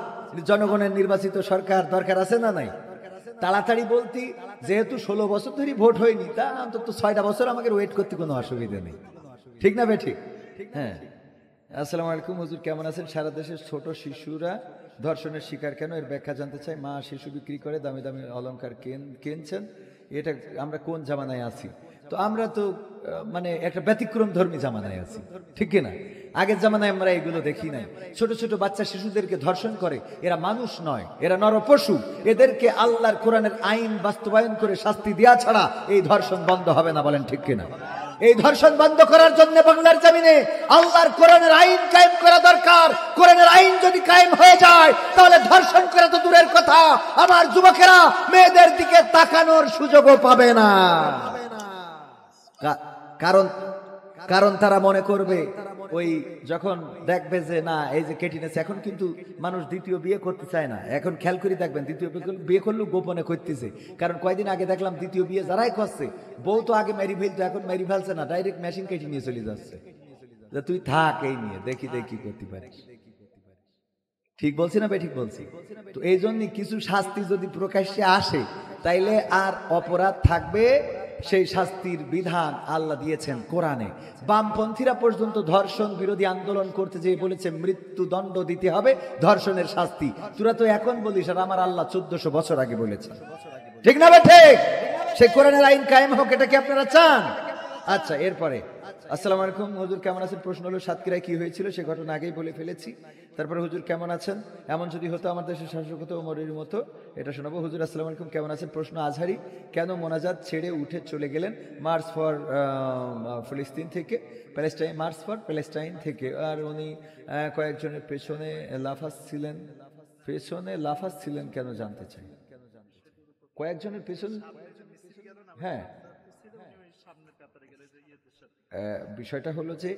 জনগণের নির্বাচিত সরকার দরকার আছে না নাই? তাড়াতাড়ি বলতি, যেহেতু 16 বছর ধরে ভোট হয়নি, তা অন্তত 6টা বছর আমাকে ওয়েট করতে কোনো অসুবিধা নেই, ঠিক না বে ঠিক? হ্যাঁ। আসসালামু আলাইকুম হুজুর, কেমন আছেন? সারা দেশের ছোট শিশুরা ধর্ষণের শিকার কেন, এর ব্যাখ্যা জানতে চাই। মা শিশু বিক্রি করে দামি দামি অলংকার কিনছেন, এটা আমরা কোন জামানায় আছি? তো আমরা তো মানে একটা ব্যতিক্রম ধর্মী জামানায় আছি, ঠিক কিনা? আগের জামানায় আমরা এগুলো দেখি নাই। ছোট ছোট বাচ্চা শিশুদেরকে ধর্ষণ করে, এরা মানুষ নয়, এরা নরপশু। এদেরকে আল্লাহর কোরআনের আইন বাস্তবায়ন করে শাস্তি দেওয়া ছাড়া এই ধর্ষণ বন্ধ হবে না, বলেন ঠিক কিনা? এই ধর্ষণ বন্ধ করার জন্য বাংলার জমিনে আল্লাহর কোরআনের আইন কায়েম করা দরকার। কোরআনের আইন যদি কায়েম হয়ে যায়, তাহলে ধর্ষণ করা তো দূরের কথা, আমার যুবকেরা মেয়েদের দিকে তাকানোর সুযোগও পাবে না। কারণ তারা মনে করবে, ওই যখন দেখবে যে না এই যে কেটিনেছে, এখন কিন্তু মানুষ দ্বিতীয় বিয়ে করতে চায় না। এখন খেয়াল করে দেখবেন, দ্বিতীয় বিয়ে করলেও গোপনে করতেছে। কারণ কয়দিন আগে দেখলাম দ্বিতীয় বিয়ে যারাই করছে, বউ তো আগে মেরি ফেলতো, এখন মেরি ফেলছে না, ডাইরেক্ট মেশিন কেটে নিয়ে চলে যাচ্ছে, যে তুই থাক এই নিয়ে, দেখি কি করতে পারিস। ঠিক বলছি না ভাই? ঠিক বলছি তো? এই জন্য কিছু শাস্তি যদি প্রকাশ্যে আসে, তাইলে আর অপরাধ থাকবে। সেই শাস্তির বিধান আল্লাহ দিয়েছেন কোরআনে। বামপন্থীরা পর্যন্ত ধর্ষণ বিরোধী আন্দোলন করতে যেয়ে বলেছে মৃত্যুদণ্ড দিতে হবে ধর্ষণের শাস্তি। তোরা তো এখন বলিস, আর আমার আল্লাহ 1400 বছর আগে বলেছেন, ঠিক না ভাই? ঠিক। সেই কোরআনের আইন কায়েম হোক, এটা কি আপনারা চান? আচ্ছা, এরপরে আসসালামু আলাইকুম হুজুর, কেমন আছেন? প্রশ্ন হলো সাতক্ষীরায় কি হয়েছিল সে ঘটনা আগেই বলে ফেলেছি। তারপরে হুজুর কেমন আছেন, এমন যদি হতো আমার দেশের শাসক হতো ওমরের মতো, এটা শোনাবো। হুজুর আসসালামু আলাইকুম, কেমন আছেন? প্রশ্ন আজহারি কেন মোনাজাত ছেড়ে উঠে চলে গেলেন মার্চ ফর ফিলিস্তিন থেকে, প্যালেস্টাইন, মার্চ ফর প্যালেস্টাইন থেকে, আর উনি কয়েকজনের পেছনে লাফাচ্ছিলেন কেন জানতে চাই। কয়েকজনের পেছনে, হ্যাঁ, বিষয়টা হলো যে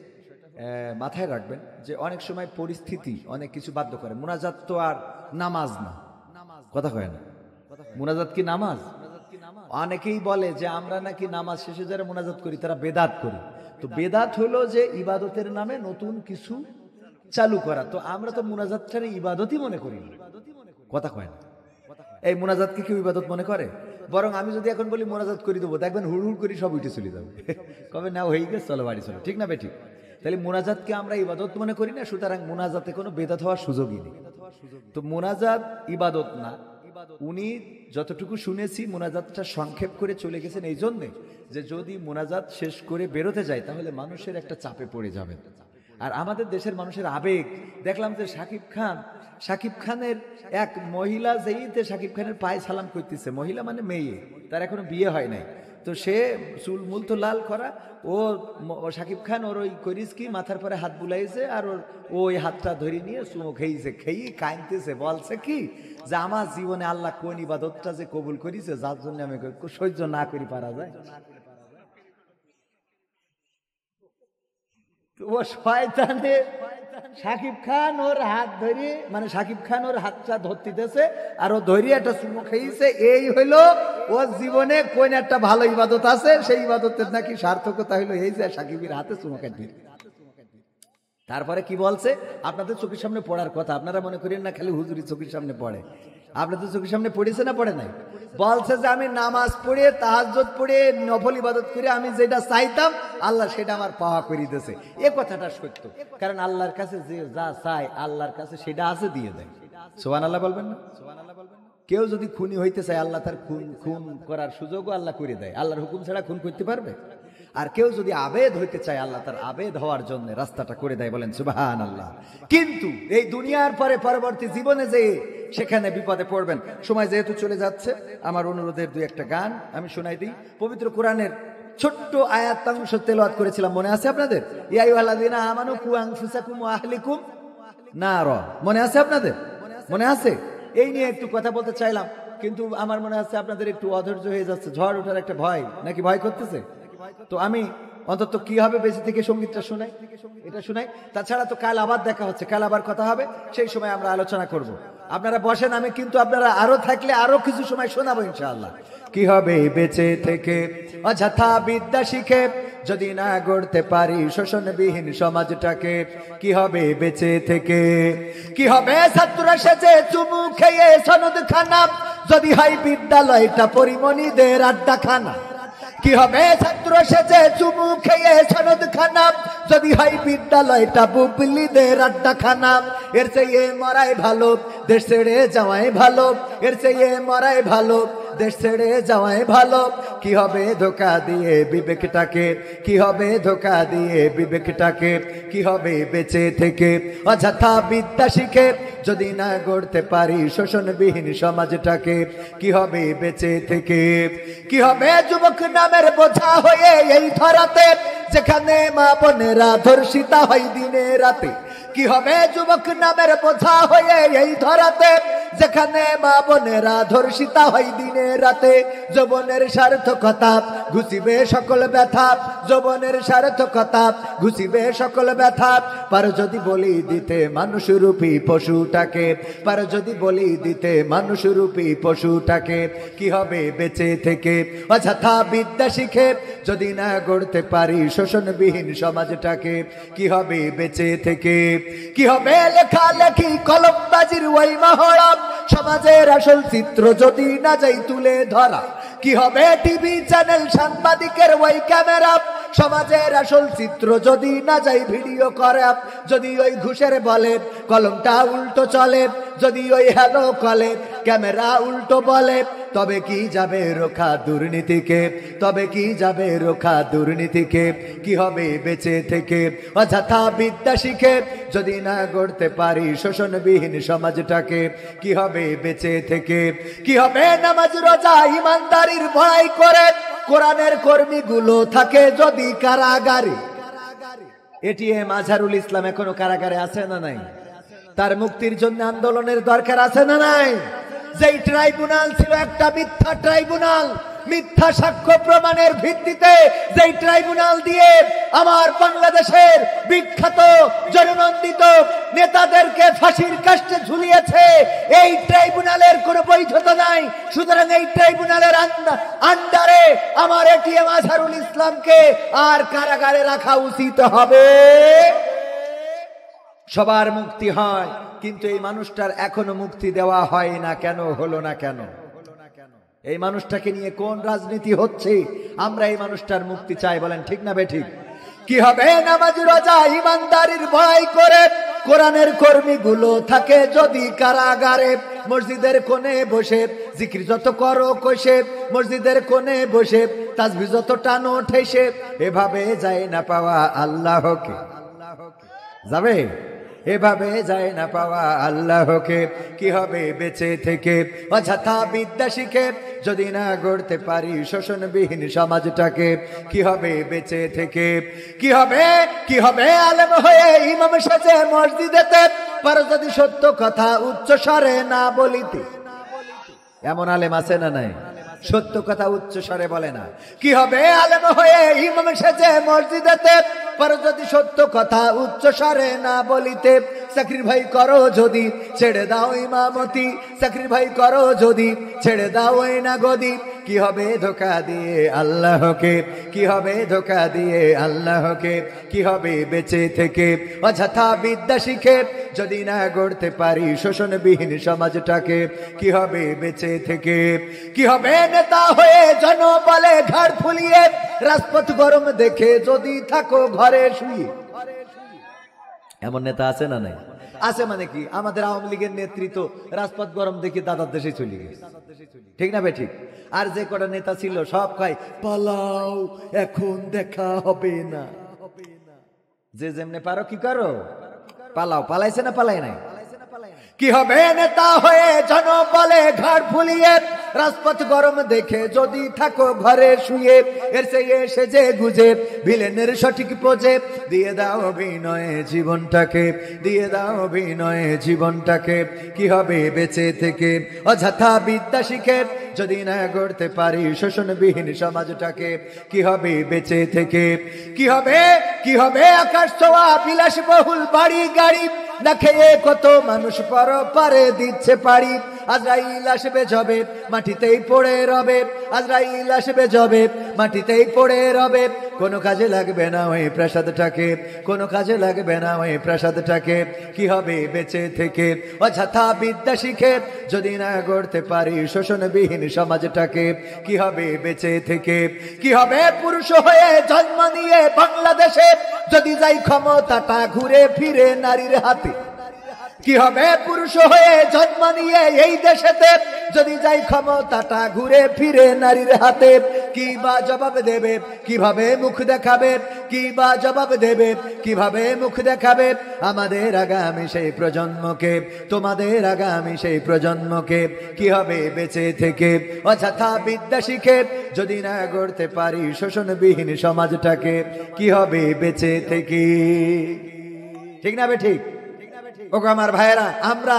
মাথায় রাখবেন যে অনেক সময় পরিস্থিতি অনেক কিছু বাধ্য করে। মুনাজাত তো আর নামাজ না, কথা কয় না। মুনাজাত কি নামাজ? অনেকেই বলে যে আমরা নাকি নামাজ শেষে যারা মুনাজাত করি তারা বেদাত করি। তো বেদাত হলো যে ইবাদতের নামে নতুন কিছু চালু করা। তো আমরা তো মুনাজাতটারে ইবাদতই মনে করি, কথা কয় না। এই মুনাজাতকে কেউ ইবাদত মনে করে? বরং আমি যদি এখন বলি মোনাজাত করে দেবো, দেখবেন হুড় করে সব উঠে চলে যাবে, কবে না হয়ে গেছে, চলো বাড়ি চলো, ঠিক না বেঠিক? তাহলে মোনাজাতকে আমরা ইবাদত মনে করি না, সুতরাং মোনাজাতে কোনো বেদাত হওয়ার সুযোগই নেই। তো মোনাজাত ইবাদত না। উনি যতটুকু শুনেছি মোনাজাতটা সংক্ষেপ করে চলে গেছেন এই জন্যে যে যদি মোনাজাত শেষ করে বেরোতে যায় তাহলে মানুষের একটা চাপে পড়ে যাবে। আর আমাদের দেশের মানুষের আবেগ দেখলাম যে শাকিব খানের এক মহিলা যেইতে শাকিব খানের পায়ে সালাম করতেছে, মহিলা মানে মেয়ে, তার এখনো বিয়ে হয় নাই, তো সে চুল মুল তো লাল করা, ও শাকিব খান ওর ওই করিস কি মাথার পরে হাত বুলাইছে আর ওই হাতটা ধরে নিয়ে চুমো খেয়েছে, খেয়ে কাঁদতেছে, বলছে কি যে আমার জীবনে আল্লাহ কোন ইবাদতটা যে কবুল করিছে যার জন্য আমি সহ্য না করি পারা যায়। ও শয়তানে শাকিব খান ওর হাত ধরে, মানে শাকিব খান ওর হাতটা ধরতেছে আর ও ধরে একটা চুমো খেয়েছে, এই হইলো ওর জীবনে কোন একটা ভালো ইবাদত আছে, সেই ইবাদতের নাকি সার্থকতা হইলো এই যে শাকিবের হাতে চুমো খাইতে। তারপরে কি বলছে, আপনাদের চোখের সামনে পড়ার কথা, আপনারা মনে করেন না খালি হুজুরি চোখের সামনে পড়ে, আপনাদের চোখের সামনে পড়েছে না পড়ে নাই? বলছে যে আমি নামাজ পড়ে তাহাজ্জুদ পড়ে নফল ইবাদত করে আমি যেটা চাইতাম আল্লাহ সেটা আমার পাওয়া করে দিয়েছে। এ কথাটা সত্য, কারণ আল্লাহর কাছে যে যা চায় আল্লাহর কাছে সেটা আছে, দিয়ে দেয়। সুবহানাল্লাহ বলবেন না? কেউ যদি খুনি হইতে চায় আল্লাহ তার খুন করার সুযোগও আল্লাহ করে দেয়, আল্লাহর হুকুম ছাড়া খুন করতে পারবে? আর কেউ যদি আবেদ হইতে চায় আল্লাহ তার আবেদ হওয়ার জন্য রাস্তাটা করে দেয়, বলেন সুবহানাল্লাহ। কিন্তু এই দুনিয়ার পরে পরবর্তী জীবনে যে সেখানে বিপদে পড়বেন। সময় যেহেতু চলে যাচ্ছে, আমার অনুরোধের দুই একটা গান আমি শোনাই দিই। পবিত্র কোরআনের ছোট্ট আয়াতাংশ তেলাওয়াত করেছিলাম, মনে আছে আপনাদের? ইয়া আইয়ুহাল্লাযীনা আমানু কু আনফুসাকুম ওয়া আহলিকুম নারা, মনে আছে আপনাদের? মনে আছে? এই নিয়ে একটু কথা বলতে চাইলাম, কিন্তু আমার মনে আছে আপনাদের একটু অধৈর্য হয়ে যাচ্ছে, ঝড় ওঠার একটা ভয়, নাকি ভয় করতেছে? তো আমি অন্তত কি হবে বেঁচে থেকে সঙ্গীতটা শোনাই, এটা শোনাই। তাছাড়া তো কাল আবার দেখা হচ্ছে, কাল আবার কথা হবে, সেই সময় আমরা আলোচনা করব। আপনারা বসেন, আমি কিন্তু আপনারা আরো থাকলে আরো কিছু সময় শোনাবো ইনশাআল্লাহ। কি হবে বেঁচে থেকে অযথা বিদ্যা শিখে যদি না গড়তে পারি শোষণবিহীন সমাজটাকে? কি হবে বেঁচে থেকে? কি হবে ছাত্র সেজে চুমু খেয়ে সনদ খানা যদি হয় বিদ্যালয়টা পরিমণিদের আড্ডাখানা? কি হবে ছাত্র সেজে চুমু খেয়ে সনদ খানা যদি হয় বিদ্যালয়টা বুবলিদের আড্ডাখানা? এর চেয়ে মরাই ভালো দেশ ছেড়ে যাওয়াই ভালো, এর চেয়ে মরাই ভালো দেশ ছেড়ে যাওয়াই ভালো। কি হবে ধোকা দিয়ে বিবেকটাকে, কি হবে ধোকা দিয়ে বিবেকটাকে? কি হবে বেঁচে থেকে অযথা বিদ্যা শিখে যদি না গড়তে পারি শোষণবিহীন সমাজটাকে? কি হবে বেঁচে থেকে? কি হবে যুবক নামের বোঝা হয়ে এই ধরাতে যেখানে মা বোনেরা ধর্ষিতা হয় দিনে রাতে? কি হবে যুবক নামের বোঝা হয়ে এই ধরাতে যেখানে মা বোনেরা ধর্ষিতা হয় দিনে রাতে? যৌবনের সার্থকতা ঘুচিবে সকল ব্যথা, যৌবনের সার্থকতা ঘুচিবে সকল ব্যথা। পার যদি বলি দিতে মানুষরূপী পশুটাকে, পার যদি বলি দিতে মানুষরূপী পশুটাকে? কি হবে বেঁচে থেকে অযথা বিদ্যা শিখে যদি না গড়তে পারি শোষণবিহীন সমাজটাকে? কি হবে বেঁচে থেকে? কি হবে লেখালেখি কলমবাজির ওই মহড়া সমাজের আসল চিত্র যদি না যাই তুলে ধরা? কি হবে টিভি চ্যানেল সাংবাদিকের ওই ক্যামেরা সমাজের আসল চিত্র যদি না যাই ভিডিও করে? যদি ওই ঘুষের বলে কলমটা উল্টো চলে, যদি ওই হ্যালো কলে ক্যামেরা উল্টো বলে, তবে কি যাবে রোখা দুর্নীতিকে, তবে কি যাবে রোখা দুর্নীতিকে, কি হবে বেঁচে থেকে অযথা বিদ্যা শিখে যদি না গড়তে পারি শোষণবিহীন সমাজটাকে, কি হবে বেঁচে থেকে, কি হবে নামাজ রোজা ইমানদারির ভয় করে কোরআনের কর্মীগুলো থাকে যদি কারাগারে। এটিএম আজহারুল ইসলাম এখনো কারাগারে আছে না নাই? তার মুক্তির জন্য আন্দোলনের দরকার আছে না নাই? যেই ট্রাইব্যুনাল ছিল একটা মিথ্যা ট্রাইব্যুনাল, মিথ্যা সাক্ষ্য প্রমাণের ভিত্তিতে যেই ট্রাইব্যুনাল দিয়ে আমার বাংলাদেশের বিখ্যাত জননন্দিত নেতাদেরকে ফাঁসির কাস্টে ঝুলিয়েছে, এই ট্রাইব্যুনালের কোনো বৈধতা নাই। সুতরাং এই ট্রাইব্যুনালের আন্ডারে আমার এটিএম আজহারুল ইসলামকে আর কারাগারে রাখা উচিত হবে। সবার মুক্তি হয়, কিন্তু এই মানুষটার এখনো মুক্তি দেওয়া হয় না কেন, হলো না কেন? এই মানুষটাকে নিয়ে কোন রাজনীতি হচ্ছে? আমরা এই মানুষটার মুক্তি চাই, বলেন ঠিক না বেঠিক? কি হবে নামাজ রোজা ইমানদারির ভয় করে কোরআনের কর্মীগুলো থাকে যদি কারাগারে। মসজিদের কোণে বসে জিকির যত করো কষে, মসজিদের কোণে বসে তাসবিহ যত টানো ঠেসে, এভাবে যায় না পাওয়া আল্লাহকে। যাবে? এভাবে যায় না পাওয়া আল্লাহকে, কি হবে বেঁচে থেকে অযথা বিদ্যা শিখে যদি না গড়তে পারি শোষণবিহীন সমাজটাকে, কি হবে বেঁচে থেকে, কি হবে, কি হবে আলেম হয়ে ইমাম সাজে মসজিদেতে পারো যদি সত্য কথা উচ্চ স্বরে না বলিতে। এমন আলেম আছে না নাই? সত্য কথা উচ্চ স্বরে বলে না। কি হবে আলেম হয়ে ইমাম সাজে মসজিদেতে পারো যদি সত্য কথা উচ্চ স্বরে না বলিতে। চাকরির ভাই করো যদি ছেড়ে দাও ইমামতি, চাকরির ভাই করো যদি ছেড়ে দাও ওই না গদি, কি হবে ধোকা দিয়ে আল্লাহকে, কি হবে ধোকা দিয়ে আল্লাহকে, কি হবে বেঁচে থেকে অযথা বিদ্যা শিখে যদি না গড়তে পারি শোষণবিহীন সমাজটাকে, কি হবে বেঁচে থেকে, কি হবে নেতা হয়ে জনবলে ঘাড় ফুলিয়ে রাজপথ গরম দেখে যদি থাকো ঘরে শুয়ে। এমন নেতা আছে না নাই? আছে মানে কি, আমাদের আওয়ামী লীগের নেতৃত্ব রাজপথ গরম দেখে দাদার দেশে চলে গেছে, ঠিক না বেঠিক? আর যে কটা নেতা ছিল সব কয় পালাও এখন দেখা হবে না। যে যেমনে পারো কি করো পালাও। পালাইছে না পালাই নাই? কি হবে নেতা হয়ে জনবলে ঘাড় ফুলিয়ে রাজপথ গরম দেখে যদি থাকো ঘরে শুয়ে। এর চেয়ে সেজে গুজে ভিলেনের সঠিক পোজে দিয়ে দাও অভিনয়ে জীবনটাকে, দিয়ে দাও অভিনয়ে জীবনটাকে, কি হবে বেঁচে থেকে অযথা বিদ্যা শিখে যদি না গড়তে পারি শোষণবিহীন সমাজটাকে, কি হবে বেঁচে থেকে, কি হবে, কি হবে আকাশ ছোঁয়া বিলাসবহুল বাড়ি গাড়ি না খেয়ে কত মানুষ পর পারে দিচ্ছে পারি। আজরাইল আসবে জবে মাটিতেই পড়ে রবে, আজরাইল আসবে জবে মাটিতেই পড়ে রবে, কোনো কাজে লাগবে না ওই প্রাসাদটাকে, কোনো কাজে লাগবে না ওই প্রাসাদটাকে, কি হবে বেঁচে থেকে অযথা বিদ্যা শিখে যদি না গড়তে পারি শোষণবিহীন সমাজটাকে, কি হবে বেঁচে থেকে, কি হবে পুরুষ হয়ে জন্ম নিয়ে বাংলাদেশে যদি যাই ক্ষমতাটা ঘুরে ফিরে নারীর হাতে। কি হবে পুরুষ হয়ে জন্ম নিয়ে এই দেশেতে যদি যাই ক্ষমতাটা ঘুরে ফিরে নারীর হাতে, কি বা জবাব দেবে, কিভাবে মুখ দেখাবে, কি বা জবাব দেবে, কিভাবে মুখ দেখাবে আমাদের আগামী সেই প্রজন্মকে, তোমাদের আগামী সেই প্রজন্মকে, কি হবে বেঁচে থেকে অযথা বিদ্যা শিখে যদি না গড়তে পারি শোষণবিহীন সমাজটাকে, কি হবে বেঁচে থেকে, ঠিক না বে ঠিক? ওগো আমার ভাইয়েরা, আমরা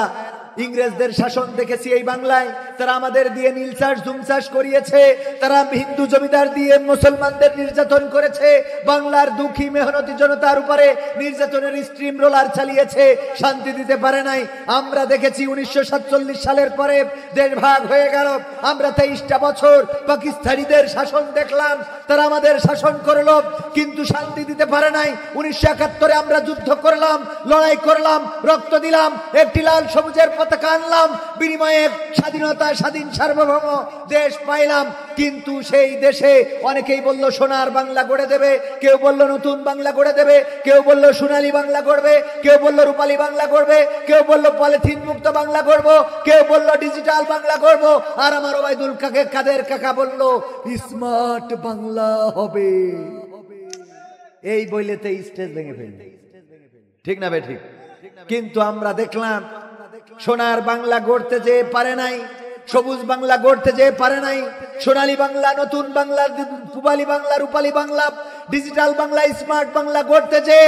ইংরেজদের শাসন দেখেছি এই বাংলায়। তারা আমাদের দিয়ে নীল চাষ জুম চাষ করিয়েছে, তারা হিন্দু জমিদার দিয়ে মুসলমানদের নির্যাতন করেছে, বাংলার দুঃখী মেহনতি জনতার উপরে নির্যাতনের স্ট্রিম রোলার চালিয়েছে, শান্তি দিতে পারে নাই। আমরা দেখেছি 1947 সালের পরে দেশ ভাগ হয়ে গেল, আমরা 23টা বছর পাকিস্তানিদের শাসন দেখলাম, তারা আমাদের শাসন করলো কিন্তু শান্তি দিতে পারে নাই। 1971 আমরা যুদ্ধ করলাম, লড়াই করলাম, রক্ত দিলাম, একটি লাল সবুজের পতাকা আনলাম, বিনিময়ে স্বাধীনতা, স্বাধীন সার্বভৌম দেশ পাইলাম। কিন্তু সেই দেশে অনেকেই বলল সোনার বাংলা গড়ে দেবে, কেউ বলল নতুন বাংলা গড়ে দেবে, কেউ বলল সোনালী বাংলা গড়বে, কেউ বলল রূপালী বাংলা গড়বে, কেউ বলল পলিথিন মুক্ত বাংলা গড়বো, কেউ বলল ডিজিটাল বাংলা গড়বো। আর আমার ওবায়দুল কাদের কাকা বলল স্মার্ট বাংলা হবে। এই বইলেতে স্টেজ ভেঙে ফেলবে, ঠিক না বে ঠিক? কিন্তু আমরা দেখলাম সোনার বাংলা গড়তে যে পারে নাই, সবুজ বাংলা গড়তে যে পারে নাই, সোনালী বাংলা, নতুন বাংলা, পূবালী বাংলা, রূপালী বাংলা, ডিজিটাল বাংলা, স্মার্ট বাংলা গড়তে যে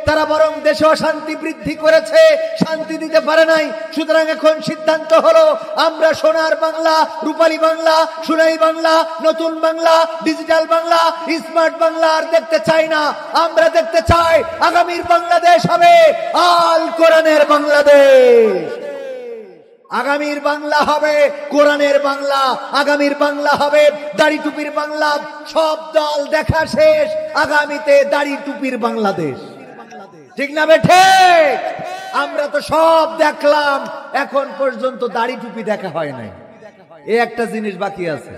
তারা বরং দেশে অশান্তি বৃদ্ধি করেছে, শান্তি দিতে পারে নাই। সুতরাং এখন সিদ্ধান্ত হলো আমরা সোনার বাংলা, রূপালী বাংলা, সোনালী বাংলা, নতুন বাংলা, ডিজিটাল বাংলা, স্মার্ট বাংলা আর দেখতে চাই না। আমরা দেখতে চাই আগামীর বাংলাদেশ হবে আল কোরআনের বাংলাদেশ। আগামীর বাংলা হবে কোরআনের বাংলা, আগামীর বাংলা হবে দাড়ি টুপির বাংলা। সব দল দেখা শেষ, আগামীতে দাড়ি টুপির বাংলাদেশ, ঠিক না বেঠে? আমরা তো সব দেখলাম, এখন পর্যন্ত দাড়ি টুপি দেখা হয় নাই। এই একটা জিনিস বাকি আছে।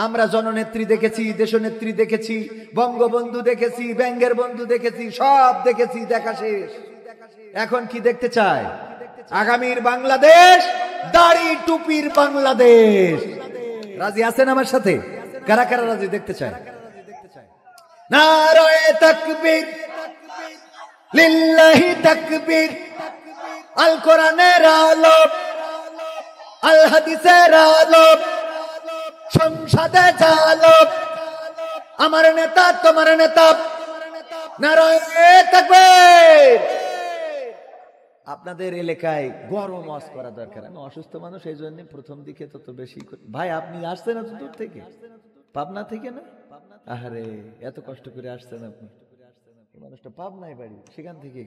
আমরা জননেত্রী দেখেছি, দেশনেত্রী দেখেছি, বঙ্গবন্ধু দেখেছি, ব্যাঙ্গের বন্ধু দেখেছি, সব দেখেছি, দেখা শেষ। এখন কি দেখতে চায়? আগামীর বাংলাদেশ দাড়ি টুপির বাংলাদেশ। রাজি আছেন আমার সাথে? কারা কারা রাজি দেখতে চায়? নারায়ে তাকবীর, লিল্লাহি তাকবীর। আল কোরআনের আলো, আল হাদিসের আলো, সংসদে জালো, আমার নেতা তোমার নেতা, নারায়ে তাকবীর। আপনাদের এলাকায় গরম ওয়াজ করা দরকার। আমি অসুস্থ মানুষ, এই জন্য প্রথম দিকে তত বেশি ভাই। আপনি আসছেন এত দূর থেকে, পাবনা থেকে না? আরে এত কষ্ট করে আসছেন আপনি, মানুষটা পাবনায় বাড়ি, সেখান থেকে